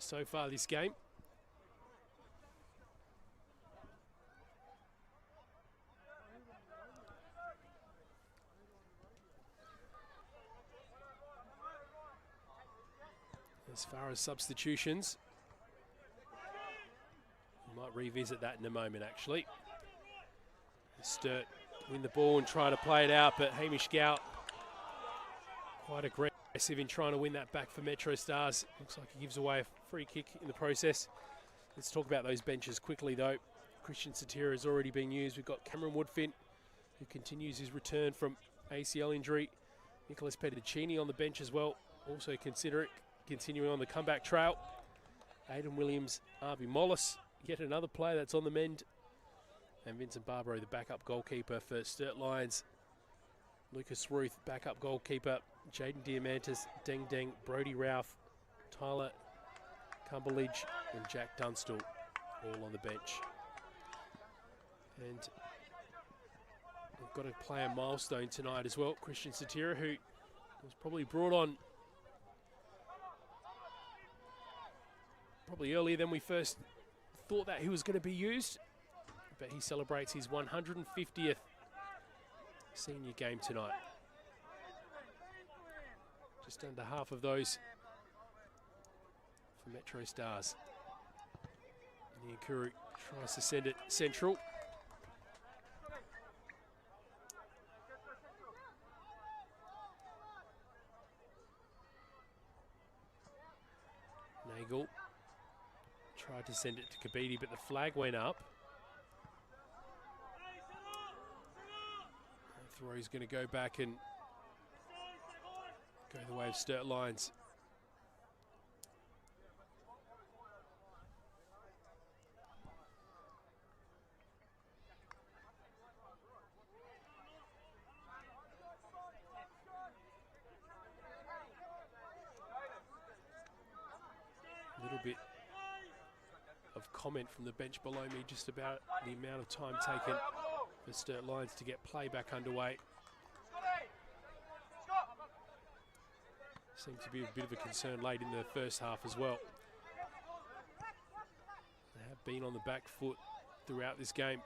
so far this game. As far as substitutions, we might revisit that in a moment, actually. Sturt win the ball and try to play it out, but Hamish Gout quite aggressive in trying to win that back for MetroStars. Looks like he gives away a free kick in the process. Let's talk about those benches quickly, though. Christian Satira has already been used. We've got Cameron Woodfin, who continues his return from ACL injury. Nicholas Petticini on the bench as well. Also consider it, continuing on the comeback trail. Aidan Williams, Arby Mollis, yet another player that's on the mend. And Vincent Barbaro, the backup goalkeeper for Sturt Lions. Lucas Ruth, backup goalkeeper. Jaden Diamantis, Deng Deng, Brody Ralph, Tyler Cumberledge, and Jack Dunstall, all on the bench. And we've got a player milestone tonight as well, Christian Satira, who was probably brought on probably earlier than we first thought that he was going to be used. But he celebrates his 150th senior game tonight. Just under half of those for MetroStars. Niakuru tries to send it central. Nagel tried to send it to Kabidi, but the flag went up. Throw's going to go back and go the way of Sturt Lions. A little bit of comment from the bench below me just about the amount of time taken for Sturt Lions to get play back underway. Seemed to be a bit of a concern late in the first half as well. They have been on the back foot throughout this game.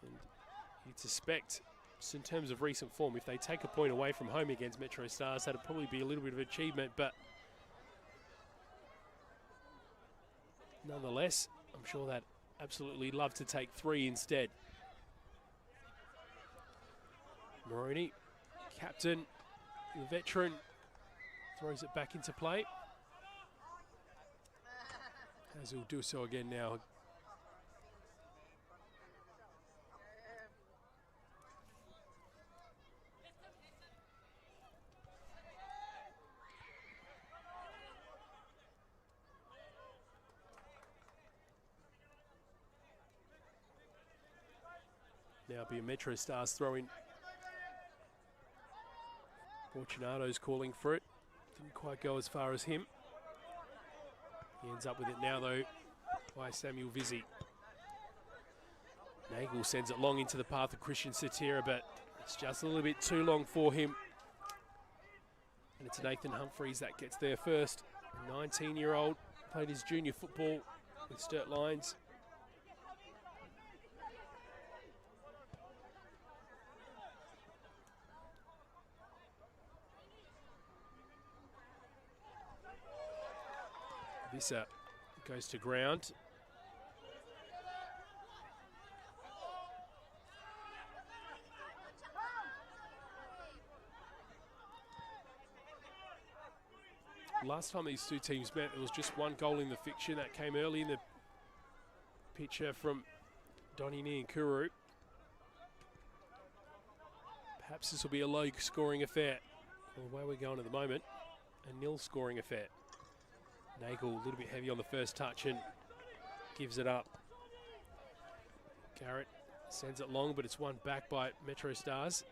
And you'd suspect, just in terms of recent form, if they take a point away from home against MetroStars, that'd probably be a little bit of achievement, but nonetheless, I'm sure they'd absolutely love to take 3 instead. Moroney, captain, the veteran, throws it back into play. As he'll do so again now. Now be a MetroStars throw-in. Fortunato's calling for it. Didn't quite go as far as him. He ends up with it now, though, by Samuel Vizzi. Nagel sends it long into the path of Christian Satira, but it's just a little bit too long for him. And it's Nathan Humphreys that gets there first. A 19-year-old, played his junior football with Sturt Lions. Visser goes to ground. Last time these two teams met, there was just one goal in the fixture. That came early in the picture from Donny Niankuru. Perhaps this will be a low-scoring affair. Well, the way we're going at the moment, a nil-scoring affair. Nagel a little bit heavy on the first touch and gives it up. Garrett sends it long, but it's won back by MetroStars.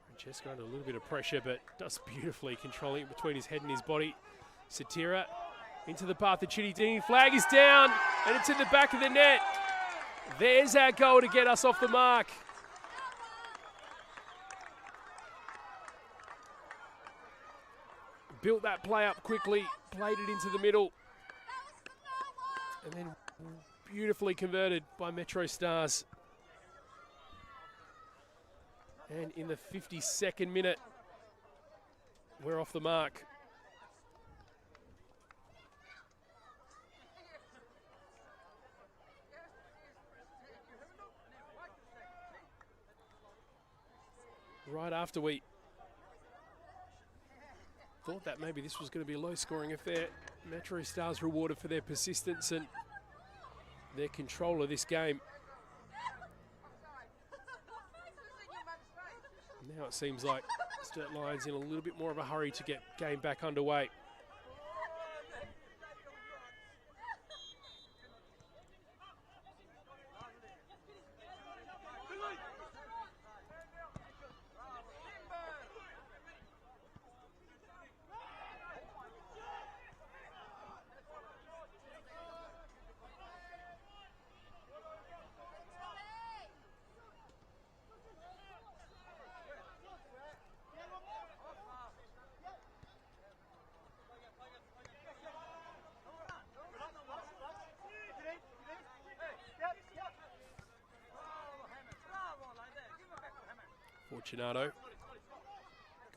Francesco under a little bit of pressure, but does beautifully, controlling it between his head and his body. Satira into the path of Chitty Dini. Flag is down, and it's in the back of the net. There's our goal to get us off the mark. Built that play up quickly, played it into the middle, and then beautifully converted by MetroStars. And in the 52nd minute, we're off the mark. Right after we thought that maybe this was going to be a low-scoring affair, MetroStars rewarded for their persistence and their control of this game. Now it seems like Sturt Lions in a little bit more of a hurry to get game back underway. Fortunato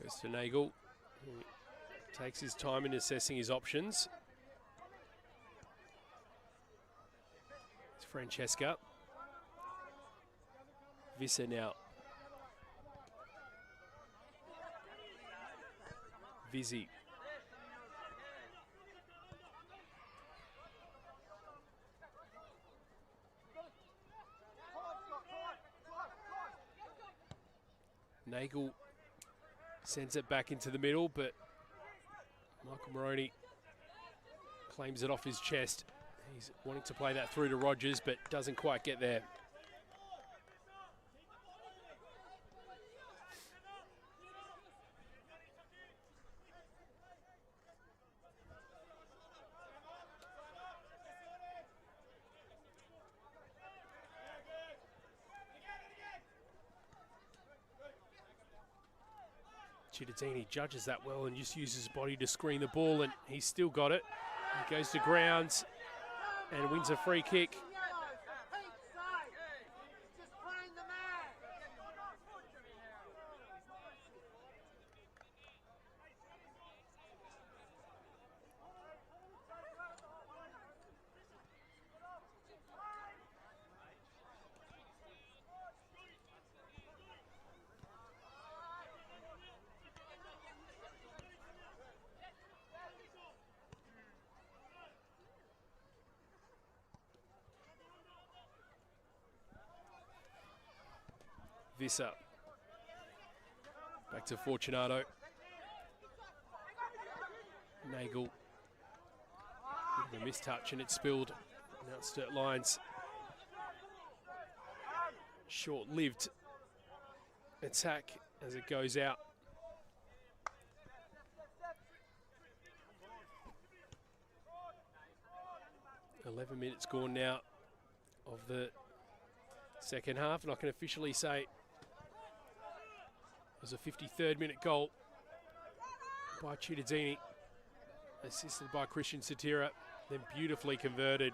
goes to Nagel, who takes his time in assessing his options. It's Francesca. Visser now. Vizzy. Nagel sends it back into the middle, but Michael Moroney claims it off his chest. He's wanting to play that through to Rogers, but doesn't quite get there. Cittadini judges that well and just uses his body to screen the ball, and he's still got it. He goes to ground and wins a free kick. Visser. Back to Fortunato. Nagel. Bit of a mistouch and it spilled. Now it's Sturt Lions. Short-lived attack as it goes out. "11 minutes gone now of the second half, and I can officially say it was a 53rd minute goal by Cittadini, assisted by Christian Satira, then beautifully converted.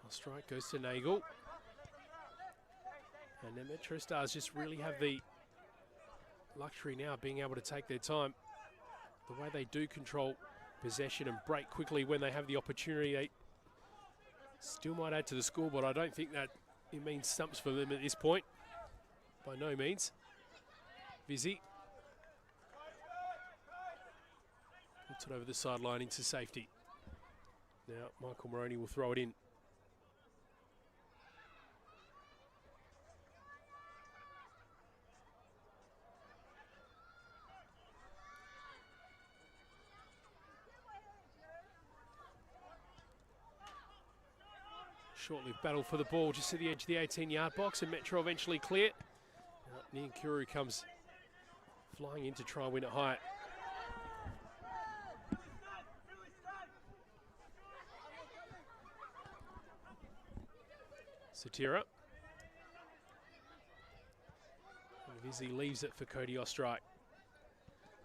The strike goes to Nagel. And the MetroStars just really have the luxury now of being able to take their time. The way they do control possession and break quickly when they have the opportunity, they still might add to the score, but I don't think that it means stumps for them at this point. By no means. Vizzy puts it over the sideline into safety. Now Michael Moroney will throw it in. Short-lived battle for the ball just to the edge of the 18-yard box, and Metro eventually clear. Niankuru comes flying in to try and win it high. Satira. And Vizzy leaves it for Cody Ostrike.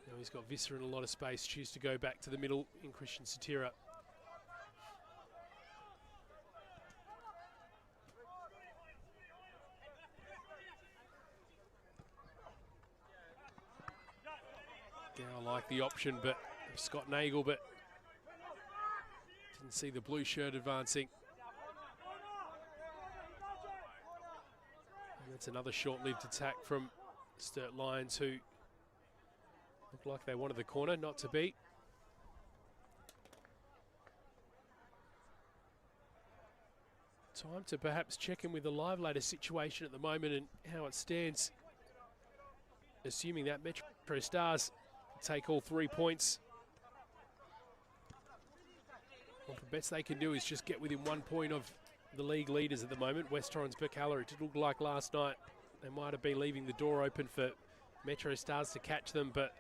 Now he's got Visser in a lot of space, choose to go back to the middle in Christian Satira. Gow liked the option, but Scott Nagel, but didn't see the blue shirt advancing. And that's another short-lived attack from Sturt Lions, who looked like they wanted the corner, not to be. Time to perhaps check in with the live ladder situation at the moment and how it stands. Assuming that MetroStars take all 3 points. Well, the best they can do is just get within 1 point of the league leaders at the moment. West Torrens Berkala, it looked like last night they might have been leaving the door open for MetroStars to catch them, but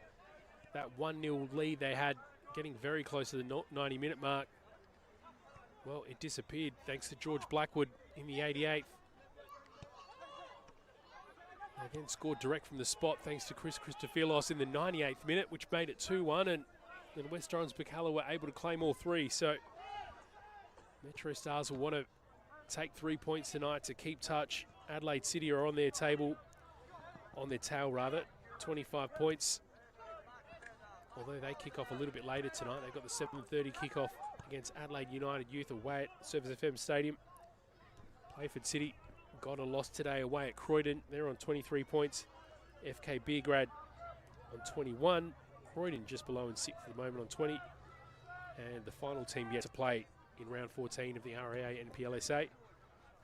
that 1-0 lead they had getting very close to the 90-minute mark, well, it disappeared thanks to George Blackwood in the 88th. They then scored direct from the spot thanks to Chris Christophilos in the 98th minute, which made it 2-1, and then West Torrens Berkala were able to claim all 3. So MetroStars will want to take 3 points tonight to keep touch. Adelaide City are on their tail, 25 points. Although they kick off a little bit later tonight. They've got the 7:30 kickoff against Adelaide United Youth away at Service FM Stadium. Playford City got a loss today away at Croydon. They're on 23 points. FK Beergrad on 21. Croydon just below in 6th at the moment on 20. And the final team yet to play in round 14 of the RAA NPLSA,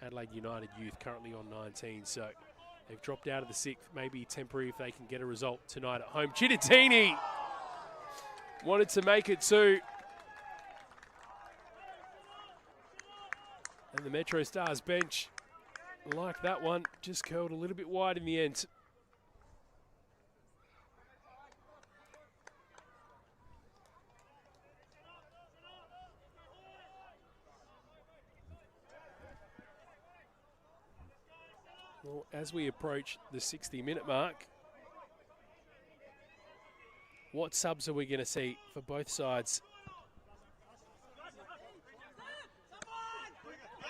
Adelaide United Youth, currently on 19. So they've dropped out of the 6th, maybe temporary if they can get a result tonight at home. Chitatini wanted to make it 2. And the MetroStars bench, like that one, just curled a little bit wide in the end. Well, as we approach the 60-minute mark, what subs are we going to see for both sides?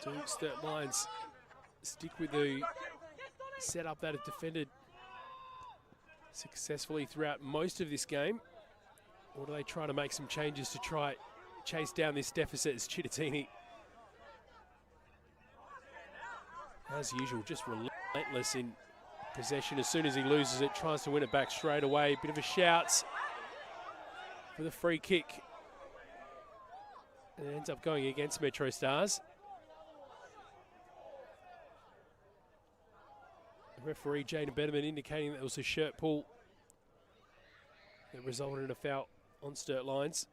Do Sturt Lions stick with the setup that have defended successfully throughout most of this game? Or do they try to make some changes to try chase down this deficit as Chitatini, as usual, just relentless in possession. As soon as he loses it, tries to win it back straight away. Bit of a shout for the free kick. And it ends up going against MetroStars. The referee, Jaden Betterman, indicating that it was a shirt pull that resulted in a foul on Sturt Lions.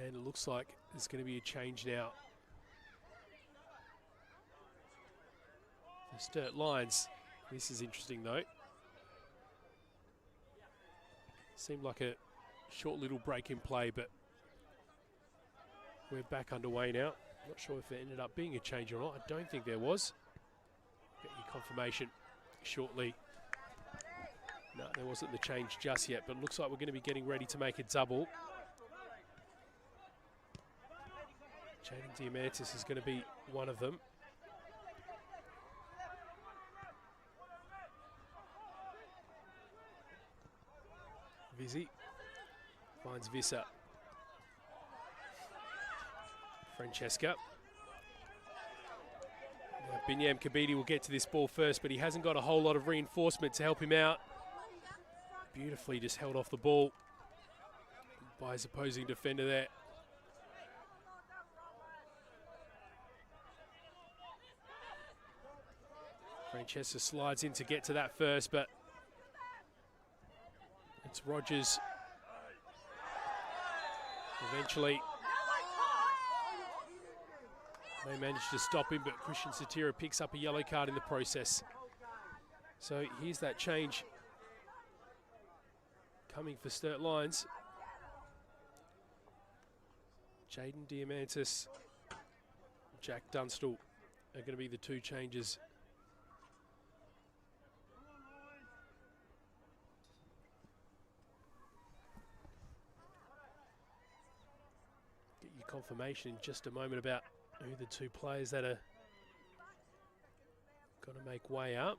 And it looks like there's going to be a change now. The Sturt Lions, this is interesting though. Seemed like a short little break in play, but we're back underway now. Not sure if there ended up being a change or not. I don't think there was. Get your confirmation shortly. No, there wasn't the change just yet, but it looks like we're going to be getting ready to make a double. Jaden Diamantis is going to be one of them. Vizzy finds Visser. Francesca. Now Binyam Kabidi will get to this ball first, but he hasn't got a whole lot of reinforcement to help him out. Beautifully just held off the ball by his opposing defender there. Francesca slides in to get to that first, but it's Rogers. Eventually, they manage to stop him, but Christian Satira picks up a yellow card in the process. So here's that change coming for Sturt Lions. Jaden Diamantis, Jack Dunstall are going to be the two changes. confirmation in just a moment about who the two players that are going to make way up.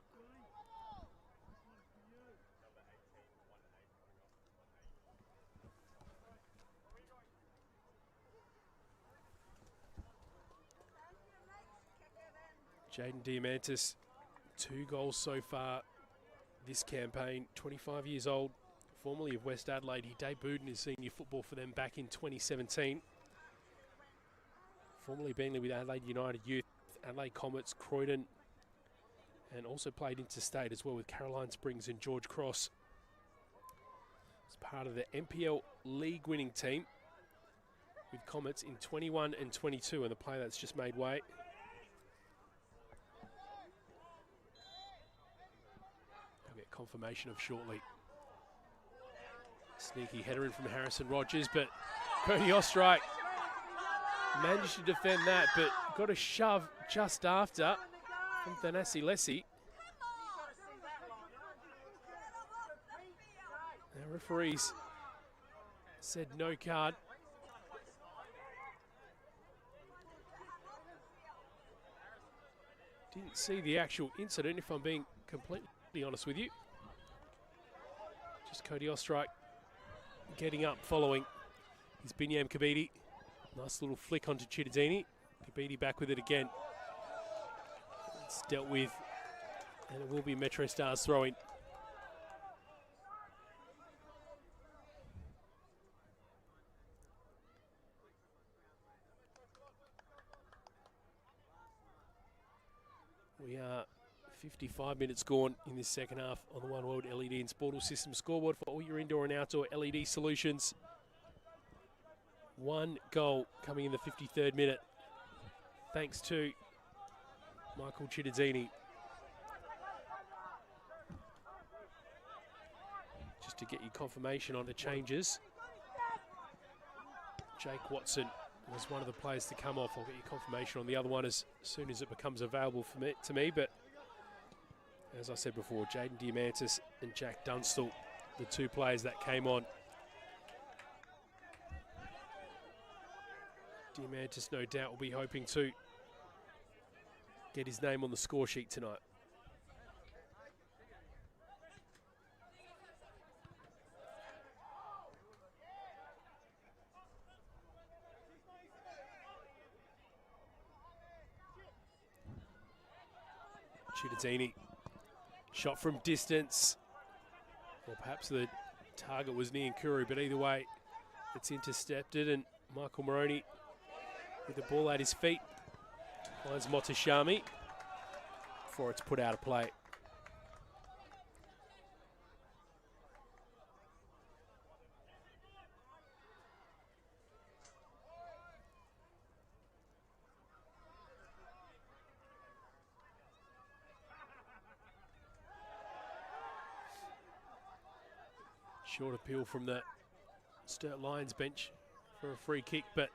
Jaden Diamantis, 2 goals so far this campaign, 25 years old, formerly of West Adelaide. He debuted in his senior football for them back in 2017. Formerly been with Adelaide United Youth, Adelaide Comets, Croydon, and also played interstate as well with Caroline Springs and George Cross. As part of the NPL League winning team with Comets in 21 and 22, and the player that's just made way. I'll get confirmation of shortly. Sneaky header in from Harrison Rogers, but Cody Ostrike managed to defend that, but got a shove just after from Thanasi Lessie. Now referees said no card. Didn't see the actual incident, if I'm being completely honest with you. Just Cody Ostrike getting up following his Binyam Kabidi. Nice little flick onto Chittadini. Kabidi back with it again. It's dealt with, and it will be MetroStars throwing. We are 55 minutes gone in this second half on the One World LED and Sportal Systems scoreboard for all your indoor and outdoor LED solutions. 1 goal coming in the 53rd minute, thanks to Michael Chittadini. Just to get you confirmation on the changes, Jake Watson was one of the players to come off. I'll get you confirmation on the other one as soon as it becomes available to me. But as I said before, Jaden Diamantis and Jack Dunstall, the 2 players that came on. Diamantis no doubt will be hoping to get his name on the score sheet tonight. Chittadini, shot from distance, or perhaps the target was Niankuru, but either way, it's intercepted, and Michael Moroney with the ball at his feet finds Motashami before it's put out of play. Short appeal from the Sturt Lions bench for a free kick, but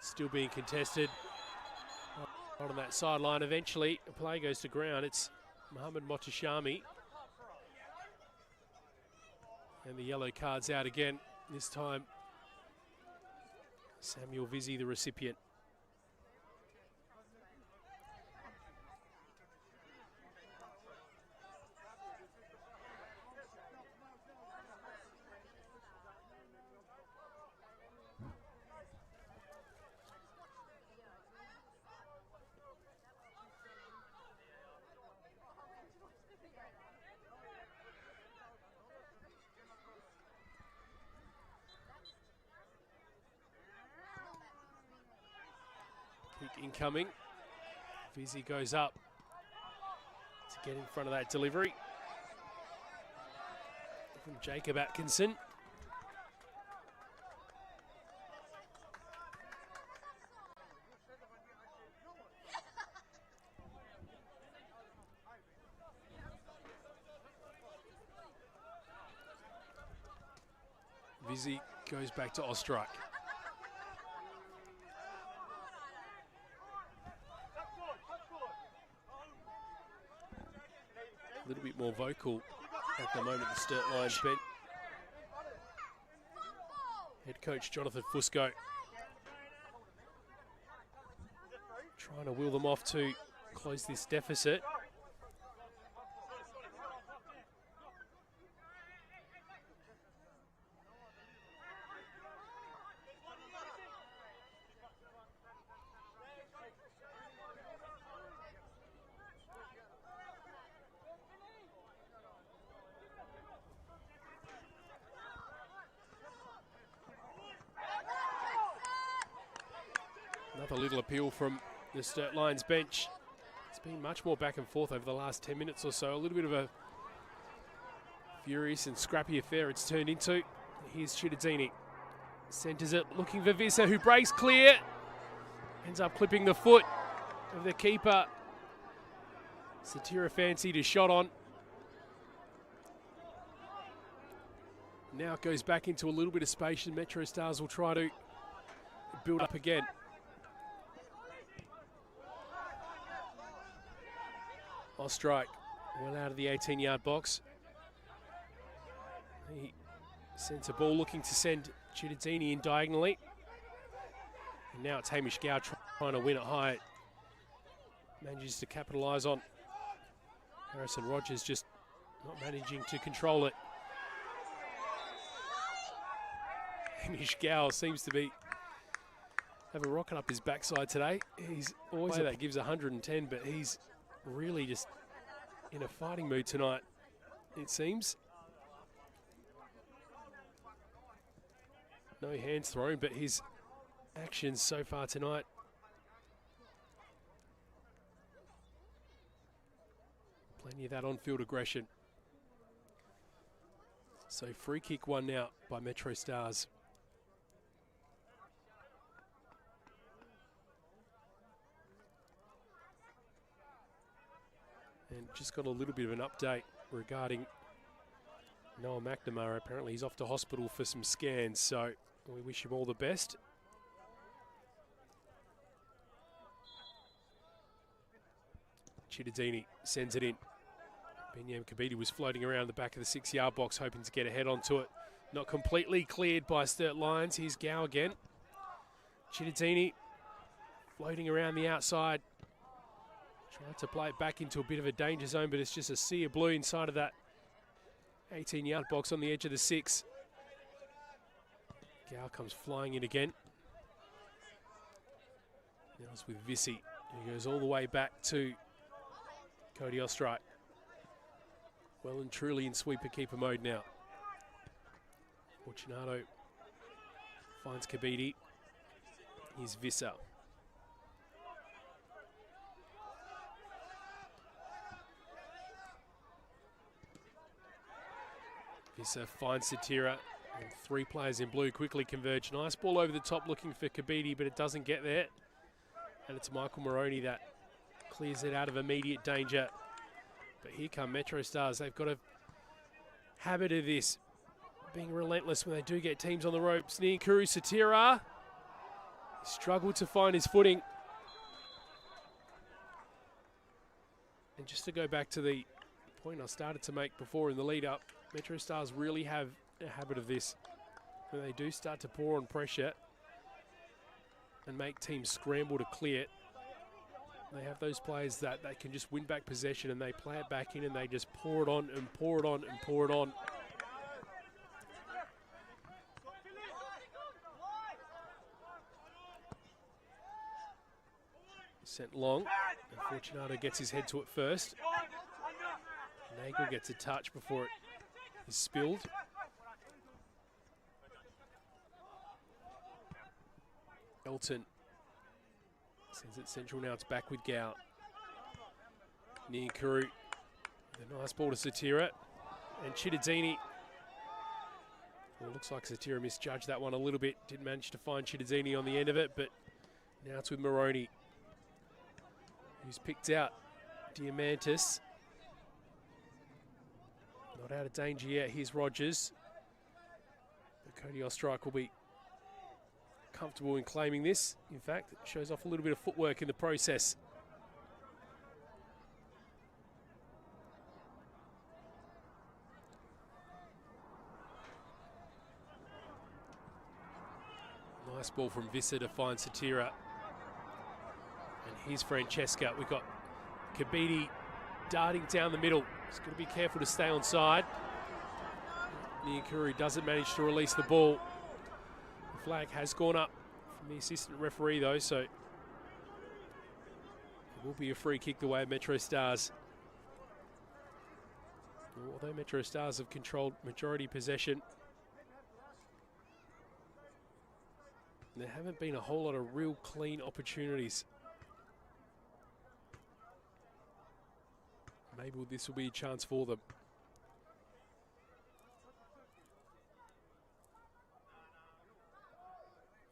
still being contested. Not on that sideline. Eventually, the play goes to ground. It's Mohamed Motashami. And the yellow card's out again. This time, Samuel Vizzi, the recipient. Kick incoming. Vizzi goes up to get in front of that delivery from Jacob Atkinson. Vizzi goes back to Ostrike. A little bit more vocal at the moment, the Sturt Lions bench. Head coach Jonathan Fusco Trying to wheel them off to close this deficit. Another little appeal from the Sturt Lions bench. It's been much more back and forth over the last 10 minutes or so. A little bit of a furious and scrappy affair it's turned into. Here's Chittadini. Centres it, looking for Visser, who breaks clear. Ends up clipping the foot of the keeper. Satira fancied a shot on. Now it goes back into a little bit of space, and MetroStars will try to build up again. Strike, well out of the 18-yard box. He sends a ball looking to send Chittadini in diagonally. And now it's Hamish Gow trying to win it high. Manages to capitalise on Harrison Rogers, just not managing to control it. Hamish Gow seems to have a rocket up his backside today. He's always that gives 110, but he's really just in a fighting mood tonight, it seems. No hands thrown, but his actions so far tonight. Plenty of that on-field aggression. So free kick one now by MetroStars. And just got a little bit of an update regarding Noah McNamara. Apparently he's off to hospital for some scans, so we wish him all the best. Chittadini sends it in. Benyam Kabidi was floating around the back of the 6-yard box, hoping to get a head onto it. Not completely cleared by Sturt Lions. Here's Gow again. Chittadini floating around the outside. Tried to play it back into a bit of a danger zone, but it's just a sea of blue inside of that 18-yard box on the edge of the 6. Gow comes flying in again. Now it's with Vissi. He goes all the way back to Cody Ostrite. Well and truly in sweeper-keeper mode now. Fortunato finds Kabidi. Here's Visser. Visser finds Satira, and 3 players in blue quickly converge. Nice ball over the top looking for Kabidi, but it doesn't get there. And it's Michael Moroney that clears it out of immediate danger. But here come MetroStars. They've got a habit of this, being relentless when they do get teams on the ropes. Niankuru Satira struggled to find his footing. And just to go back to the point I started to make before in the lead up, MetroStars really have a habit of this. When they do start to pour on pressure and make teams scramble to clear, they have those players that they can just win back possession, and they play it back in and they just pour it on and pour it on and pour it on. Sent long, and Fortunato gets his head to it first. Nagel gets a touch before it is spilled. Elton sends it central, now it's back with Gow. Niankuru, the nice ball to Satira, and Chittadini. Well, it looks like Satira misjudged that one a little bit, didn't manage to find Chittadini on the end of it, but now it's with Moroney, who's picked out Diamantis. Not out of danger yet. Here's Rogers. But Cody Ostrike will be comfortable in claiming this. In fact, it shows off a little bit of footwork in the process. Nice ball from Visser to find Satira. And Here's Francesca. We've got Kabidi darting down the middle. He's got to be careful to stay on side. Niakuru doesn't manage to release the ball. The flag has gone up from the assistant referee though, so it will be a free kick the way of MetroStars. Although MetroStars have controlled majority possession, there haven't been a whole lot of real clean opportunities. Maybe this will be a chance for them.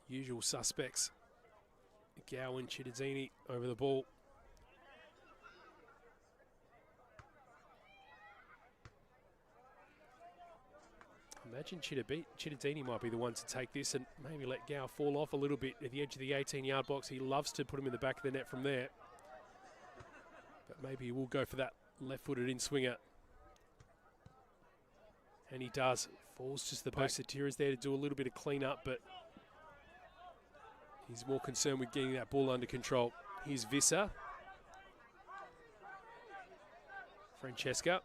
Usual suspects. Gowan, Chittadini over the ball. I imagine Chittadini might be the one to take this and maybe let Gow fall off a little bit at the edge of the 18-yard box. He loves to put him in the back of the net from there. But maybe he will go for that left-footed in-swinger. And he does. Falls just the post. Satira's there to do a little bit of clean-up, but he's more concerned with getting that ball under control. Here's Visser. Francesca.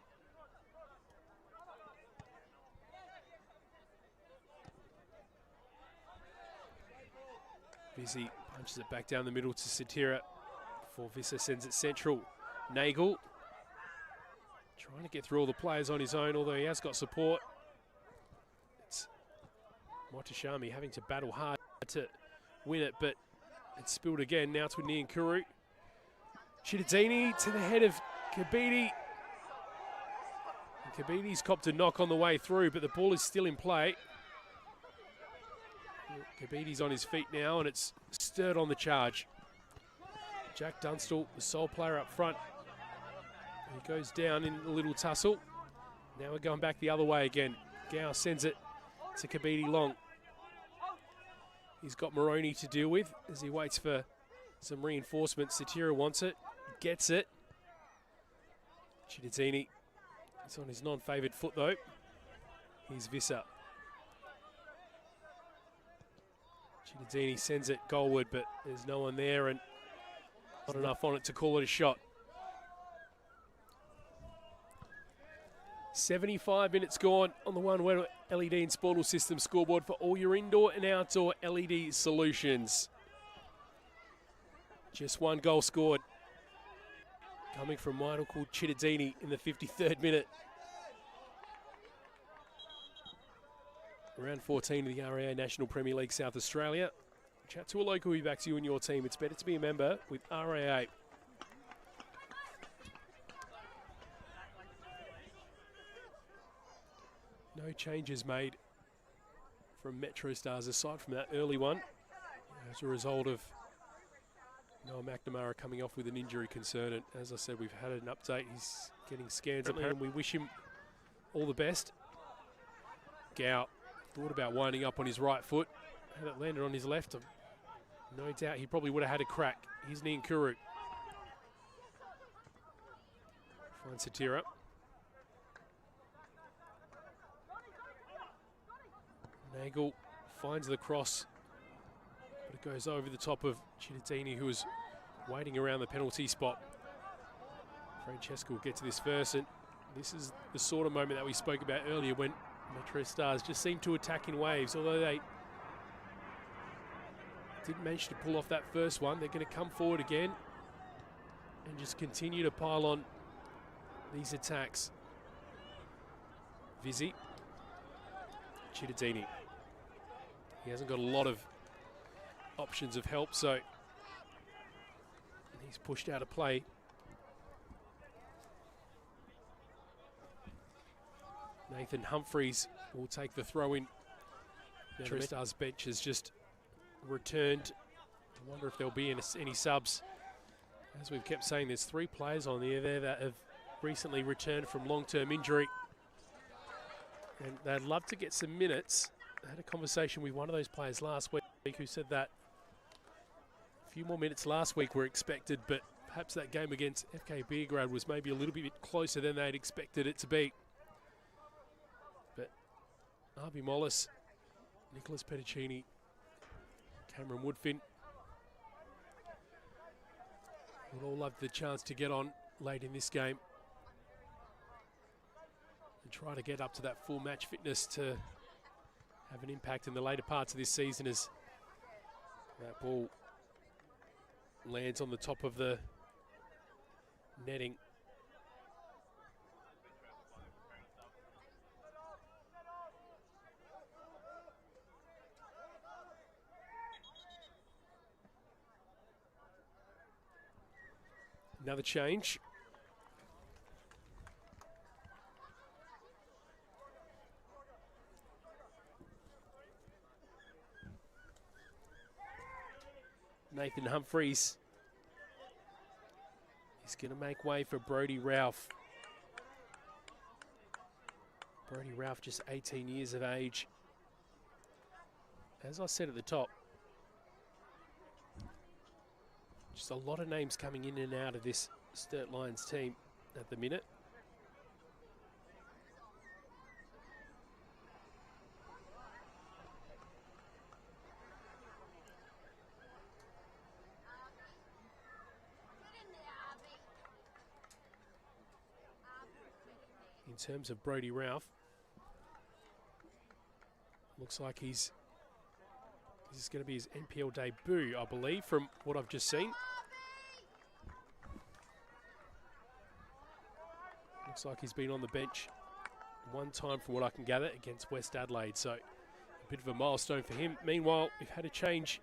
Vizzy punches it back down the middle to Satira before Visser sends it central. Nagel trying to get through all the players on his own, although he has got support. It's Motashami having to battle hard to win it, but it's spilled again. Now it's with Niankuru. Chittadini to the head of Kabidi. And Kabidi's copped a knock on the way through, but the ball is still in play. Kabidi's on his feet now, and it's Sturt on the charge. Jack Dunstall, the sole player up front. He goes down in a little tussle. Now we're going back the other way again. Gow sends it to Kabidi long. He's got Moroney to deal with as he waits for some reinforcement. Satira wants it, gets it. Chittadini is on his non-favoured foot though. Here's Visser. Chittadini sends it goalward, but there's no one there and not enough on it to call it a shot. 75 minutes gone on the One Wet LED and Sportal System scoreboard for all your indoor and outdoor LED solutions. Just one goal scored, coming from Michael Chittadini in the 53rd minute. Round 14 of the RAA National Premier League South Australia. Chat to a local who backs you and your team. It's better to be a member with RAA. No changes made from MetroStars aside from that early one as a result of Noah McNamara coming off with an injury concern. And as I said, we've had an update. He's getting scans apparently, and we wish him all the best. Gow thought about winding up on his right foot, and it landed on his left. No doubt he probably would have had a crack. Here's Niankuru. Finds Satira. Nagel finds the cross, but it goes over the top of Chittadini, who was waiting around the penalty spot. Francesca will get to this first, and this is the sort of moment that we spoke about earlier when MetroStars just seem to attack in waves. Although they didn't manage to pull off that first one, they're going to come forward again and just continue to pile on these attacks. Vizzy. Chittadini. He hasn't got a lot of options of help, so he's pushed out of play. Nathan Humphreys will take the throw in. MetroStars bench has just returned. I wonder if there'll be any subs. As we've kept saying, there's 3 players on the air there that have recently returned from long-term injury. And they'd love to get some minutes. I had a conversation with one of those players last week who said that a few more minutes last week were expected, but perhaps that game against FK Beograd was maybe a little bit closer than they'd expected it to be. But Harvey Mollis, Nicholas Petticini, Cameron Woodfin, We'd all love the chance to get on late in this game and try to get up to that full match fitness to have an impact in the later parts of this season as that ball lands on the top of the netting. Another change. Nathan Humphreys is going to make way for Brody Ralph. Brody Ralph, just 18 years of age. As I said at the top, just a lot of names coming in and out of this Sturt Lions team at the minute. In terms of Brody Ralph, looks like this is going to be his NPL debut, I believe, from what I've just seen. Looks like he's been on the bench one time from what I can gather against West Adelaide, so a bit of a milestone for him. Meanwhile, we've had a change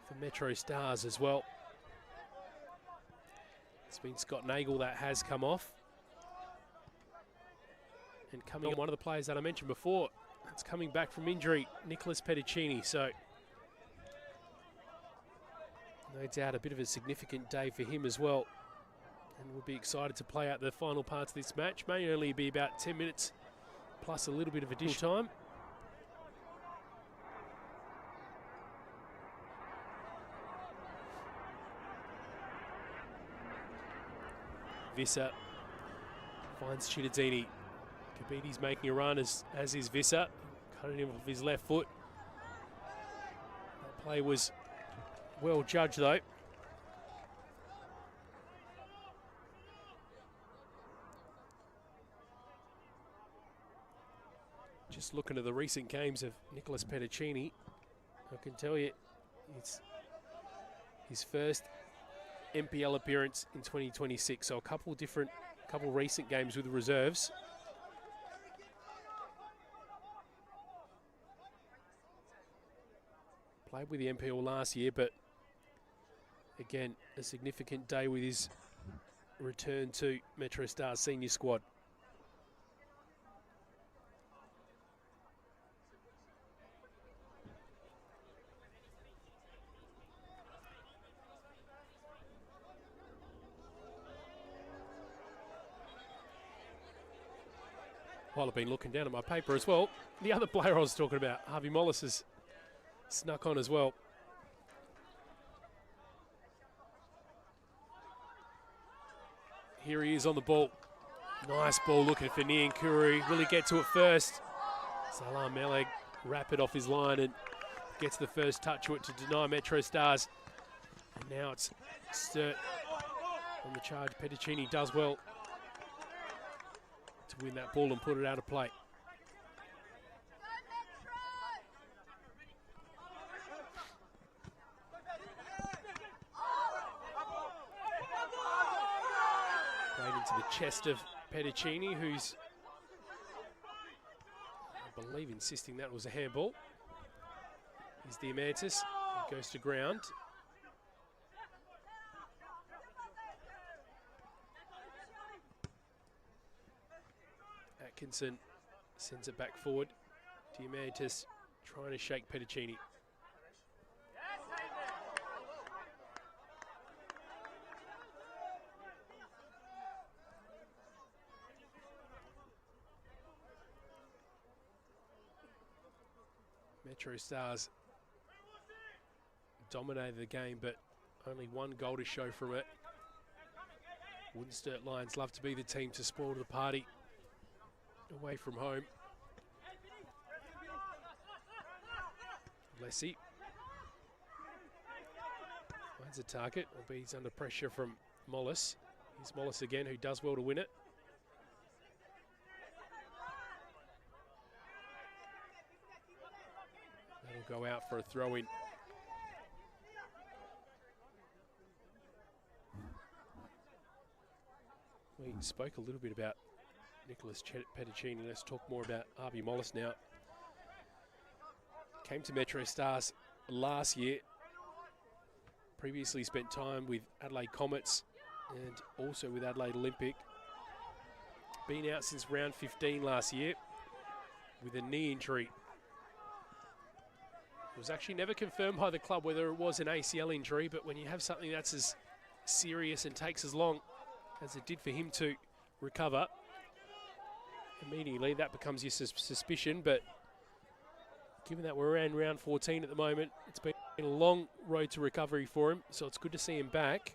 for MetroStars as well. It's been Scott Nagel that has come off. And coming on, one of the players that I mentioned before, it's coming back from injury, Nicholas Petticini. So no doubt a bit of a significant day for him as well. And we'll be excited to play out the final parts of this match. May only be about 10 minutes plus a little bit of additional time. Visser finds Chittadini. Kabiti's making a run, as is Visser, cutting him off his left foot. That play was well judged though. Just looking at the recent games of Nicholas Petticini, I can tell you it's his first NPL appearance in 2026. So a couple recent games with the reserves. Played with the NPL last year, but again, a significant day with his return to MetroStars senior squad. While I've been looking down at my paper as well, the other player I was talking about, Harvey Mollis, has snuck on as well. Here he is on the ball. Nice ball looking for Nian Kuru. Really get to it first. Salam Meleg wrap it off his line and gets the first touch to it to deny MetroStars. And now it's Sturt on the charge. Petticini does well to win that ball and put it out of play. Played into the chest of Petticini, who's, I believe, insisting that was a handball. Here's Diamantis, he goes to ground. Atkinson sends it back forward. Diamantis trying to shake Petticini. MetroStars dominated the game, but only one goal to show from it. Wouldn't Sturt Lions love to be the team to spoil the party away from home? Lessie Finds a target, albeit he's under pressure from Mollis. Here's Mollis again, who does well to win it. That'll go out for a throw-in. We spoke a little bit about Nicholas Petticini. Let's talk more about RB Mollis now. Came to MetroStars last year. Previously spent time with Adelaide Comets and also with Adelaide Olympic. Been out since round 15 last year with a knee injury. It was actually never confirmed by the club whether it was an ACL injury, but when you have something that's as serious and takes as long as it did for him to recover, immediately that becomes your suspicion. But given that we're around round 14 at the moment, it's been a long road to recovery for him, so it's good to see him back.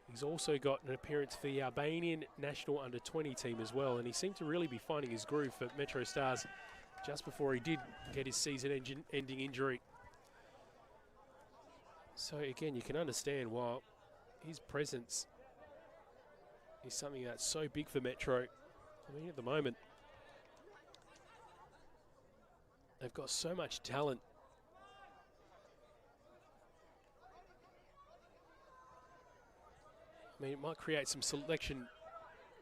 He's also got an appearance for the Albanian national under-20 team as well, and he seemed to really be finding his groove for MetroStars just before he did get his season-ending injury. So again, you can understand why his presence is something that's so big for Metro. I mean, at the moment, they've got so much talent. I mean, it might create some selection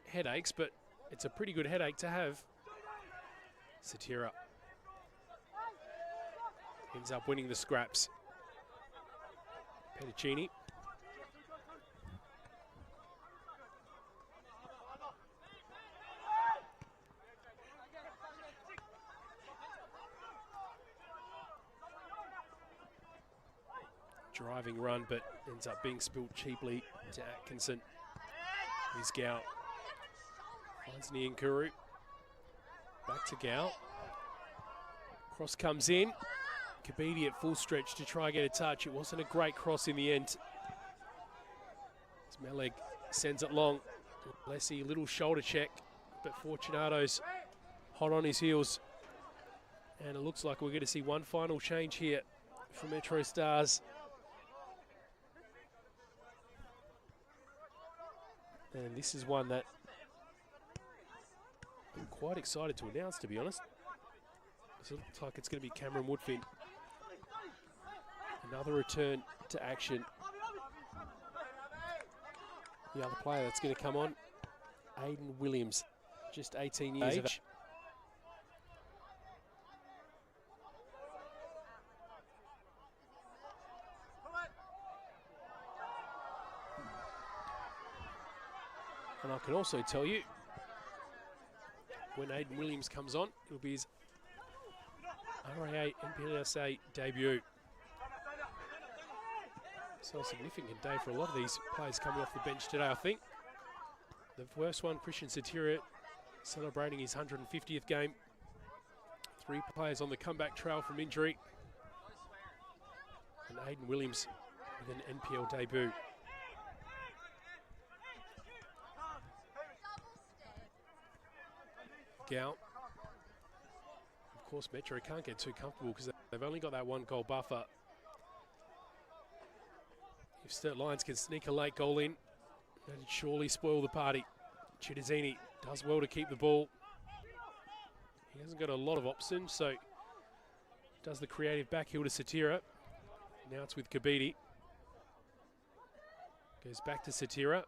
headaches, but it's a pretty good headache to have. Satira ends up winning the scraps. Petticini. Driving run, but ends up being spilled cheaply to Atkinson. Here's Gow. Finds Niankuru. Back to Gow. Cross comes in. Kabidi at full stretch to try and get a touch. It wasn't a great cross in the end. As Meleg sends it long. Lessie, little shoulder check, but Fortunato's hot on his heels. And it looks like we're going to see one final change here for MetroStars. And this is one that I'm quite excited to announce, to be honest. It looks like it's going to be Cameron Woodfin. Another return to action. The other player that's going to come on, Aiden Williams, just 18 years of age. And I can also tell you, when Aiden Williams comes on, it'll be his RAA NPLSA debut. So a significant day for a lot of these players coming off the bench today, I think. The first one, Christian Satira, celebrating his 150th game. 3 players on the comeback trail from injury. And Aiden Williams with an NPL debut. Gow. Of course, Metro can't get too comfortable because they've only got that 1 goal buffer. If Sturt Lions can sneak a late goal in, that'd surely spoil the party. Chittazini does well to keep the ball. He hasn't got a lot of options, so does the creative backheel to Satira. Now it's with Kabidi. Goes back to Satira.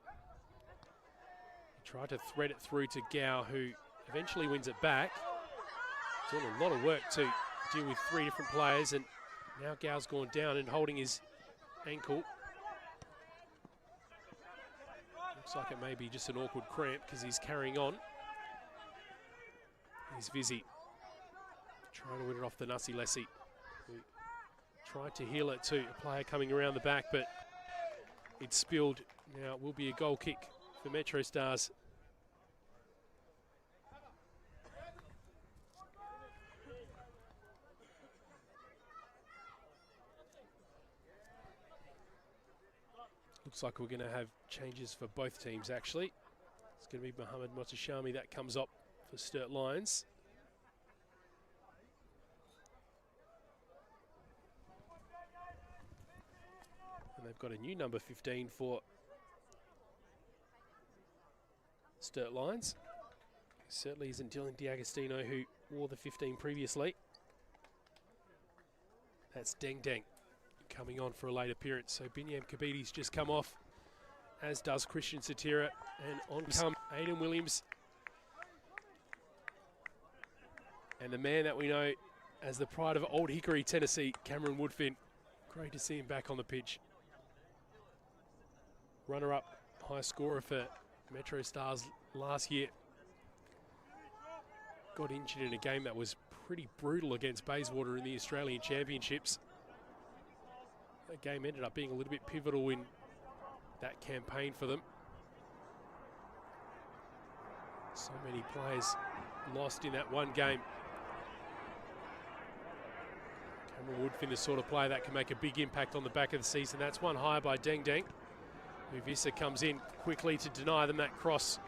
He tried to thread it through to Gow, who eventually wins it back. Doing a lot of work to deal with 3 different players, and now Gow's gone down and holding his ankle. Looks like it may be just an awkward cramp because he's carrying on. Here's Vizzy trying to win it off the Nussie Lessie, who tried to heal it to a player coming around the back, but it spilled. Now it will be a goal kick for MetroStars. Looks like we're going to have changes for both teams, actually. It's going to be Mohamed Motashami that comes up for Sturt Lions. And they've got a new number 15 for Sturt Lions. Certainly isn't Dylan D'Agostino, who wore the 15 previously. That's Deng Deng coming on for a late appearance. So Binyam Kabiti's just come off, as does Christian Satira, and on come Aiden Williams. And the man that we know as the pride of Old Hickory, Tennessee, Cameron Woodfin. Great to see him back on the pitch. Runner-up high scorer for MetroStars last year. Got injured in a game that was pretty brutal against Bayswater in the Australian Championships. That game ended up being a little bit pivotal in that campaign for them. So many players lost in that one game. Cameron Woodfin, the sort of player that can make a big impact on the back of the season. That's one high by Deng Deng. Uvisa comes in quickly to deny them that cross.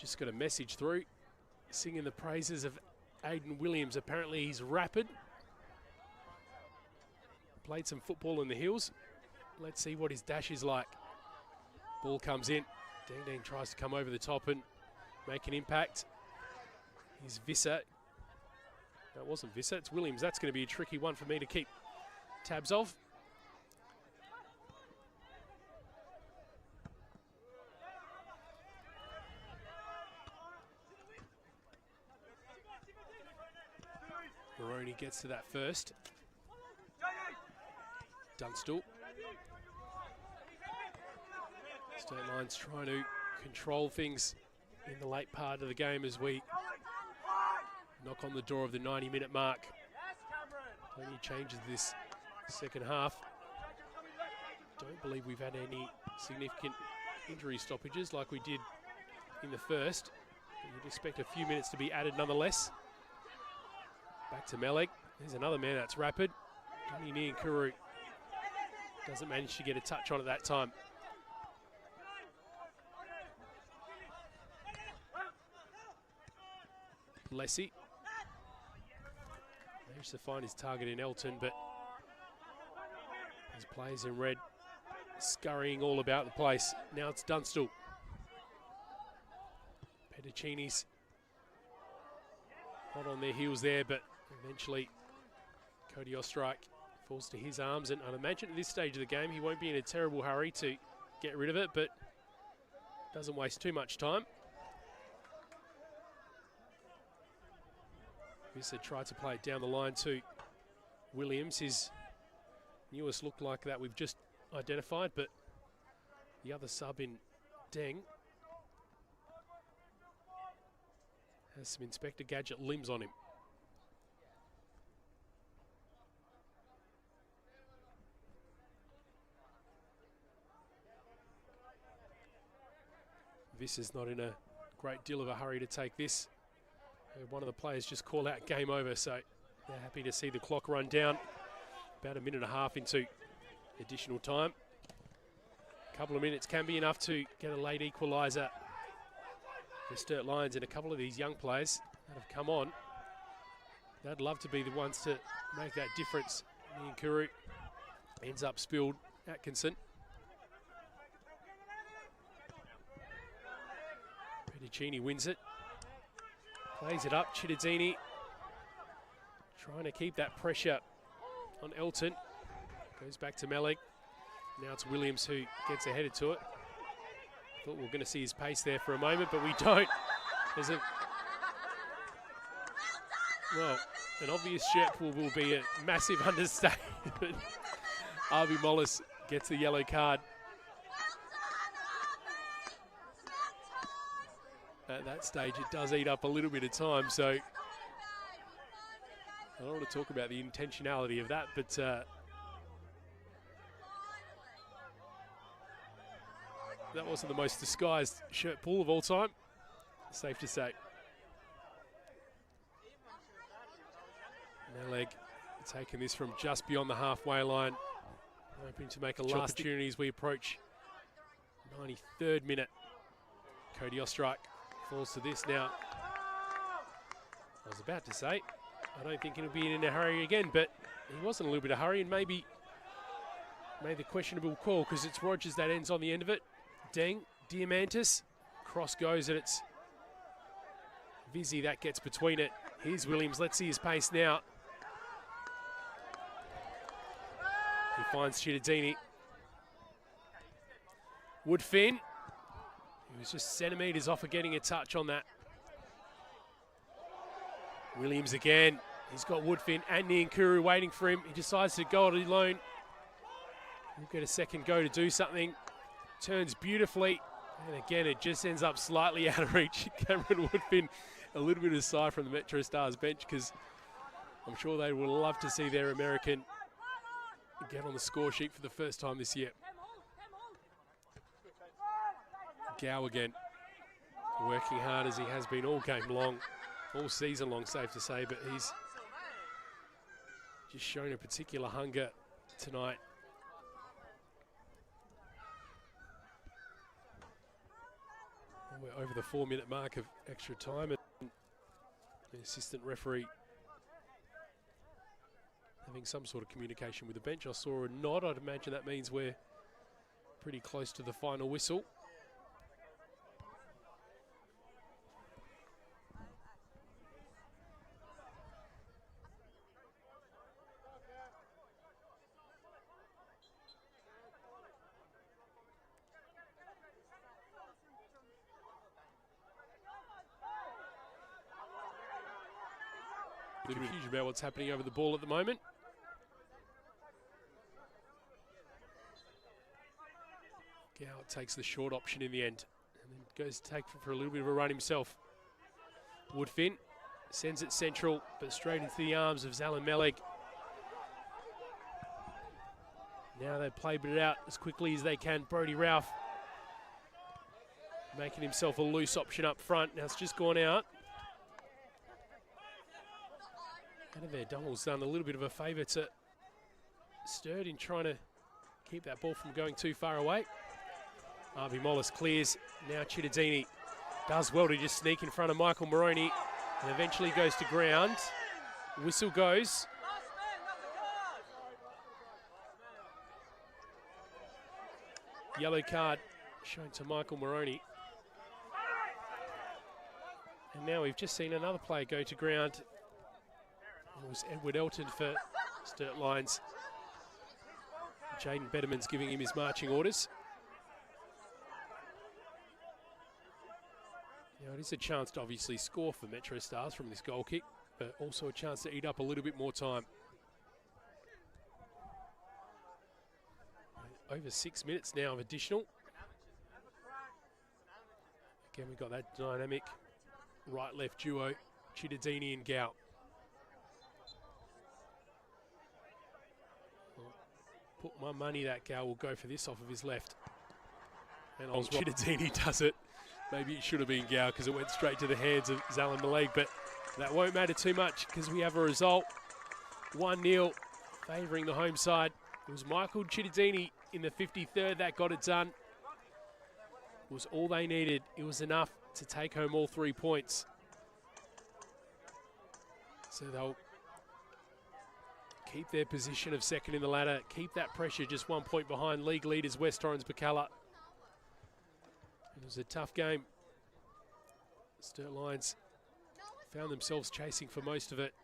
Just got a message through, singing the praises of Aiden Williams. Apparently he's rapid. Played some football in the hills. Let's see what his dash is like. Ball comes in. Deng Deng tries to come over the top and make an impact. Here's Visser. That wasn't Visser, it's Williams. That's going to be a tricky one for me to keep tabs of. Maroney gets to that first. Dunstall. Sturt Lions trying to control things in the late part of the game as we knock on the door of the 90-minute mark. Plenty of changes this second half. Don't believe we've had any significant injury stoppages like we did in the first. But you'd expect a few minutes to be added nonetheless. Back to Meleg. There's another man that's rapid. Johnny Niankuru doesn't manage to get a touch on at that time. Lessie managed to find his target in Elton, but his players in red scurrying all about the place. Now it's Dunstall. Petticini's hot on their heels there, but eventually Cody Ostrike falls to his arms, and I'd imagine at this stage of the game he won't be in a terrible hurry to get rid of it, but doesn't waste too much time. Visser tried to play it down the line to Williams, his newest look like that we've just identified, but the other sub in Deng has some Inspector Gadget limbs on him. Visser's not in a great deal of a hurry to take this. One of the players just called out game over, so they're happy to see the clock run down. About a minute and a half into additional time. A couple of minutes can be enough to get a late equaliser for Sturt Lions, and a couple of these young players that have come on, they'd love to be the ones to make that difference. Niankuru ends up spilled. Atkinson. Petticini wins it. Plays it up, Chittadini trying to keep that pressure on Elton. Goes back to Meleg. Now it's Williams who gets aheaded to it. Thought we were going to see his pace there for a moment, but we don't. There's a, well, an obvious shirt pull will be a massive understatement. Arby Mollis gets the yellow card. At that stage, it does eat up a little bit of time, so I don't want to talk about the intentionality of that, but that wasn't the most disguised shirt pull of all time, safe to say. Meleg taking this from just beyond the halfway line, hoping to make a last opportunity as we approach 93rd minute. Cody Ostrike falls to this now. I was about to say, I don't think he'll be in a hurry again, but he was in a little bit of hurry and maybe made the questionable call because it's Rogers that ends on the end of it. Deng, Diamantis, cross goes and it's Vizzy that gets between it. Here's Williams, let's see his pace now. He finds Chittadini. Woodfin, he was just centimetres off of getting a touch on that. Williams again, he's got Woodfin and Niankuru waiting for him. He decides to go it alone. He'll get a second go to do something. Turns beautifully, and again it just ends up slightly out of reach. Cameron Woodfin, a little bit aside from the MetroStars bench because I'm sure they would love to see their American get on the score sheet for the first time this year. Gow again, working hard as he has been all game long, all season long, safe to say, but he's just shown a particular hunger tonight. We're over the 4-minute mark of extra time, and the assistant referee having some sort of communication with the bench. I saw a nod. I'd imagine that means we're pretty close to the final whistle. Confusion about what's happening over the ball at the moment. Gow takes the short option in the end and then goes to take for a little bit of a run himself. Woodfin sends it central, but straight into the arms of Zalin Meleg. Now they've played it out as quickly as they can. Brodie Ralph making himself a loose option up front. Now it's just gone out. Out of their doubles done a little bit of a favour to Sturt in trying to keep that ball from going too far away. Harvey Mollis clears. Now Chittadini does well to just sneak in front of Michael Moroney and eventually goes to ground. Whistle goes. Yellow card shown to Michael Moroney. And now we've just seen another player go to ground. It was Edward Elton for Sturt Lions. Jaden Betterman's giving him his marching orders. Now it is a chance to obviously score for MetroStars from this goal kick, but also a chance to eat up a little bit more time. Over 6 minutes now of additional. Again, we've got that dynamic right-left duo, Chittadini and Gow. Put my money that Gow will go for this off of his left. And old Chittadini does it. Maybe it should have been Gow because it went straight to the hands of Zalin Meleg, but that won't matter too much because we have a result. 1-0, favouring the home side. It was Michael Chittadini in the 53rd that got it done. It was all they needed. It was enough to take home all 3 points. So they'll keep their position of second in the ladder, keep that pressure just 1 point behind league leaders West Torrens Bacalla. It was a tough game. Sturt Lions found themselves chasing for most of it.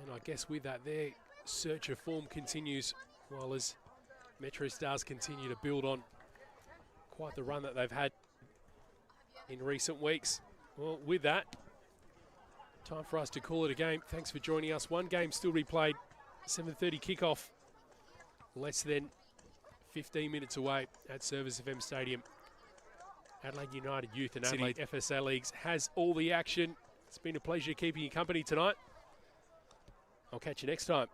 And I guess with that, their search of form continues while as MetroStars continue to build on quite the run that they've had in recent weeks. Well, with that, time for us to call it a game. Thanks for joining us. One game still replayed, 7:30 kickoff, less than 15 minutes away at Service FM Stadium. Adelaide United Youth and Adelaide FSA Leagues has all the action. It's been a pleasure keeping you company tonight. I'll catch you next time.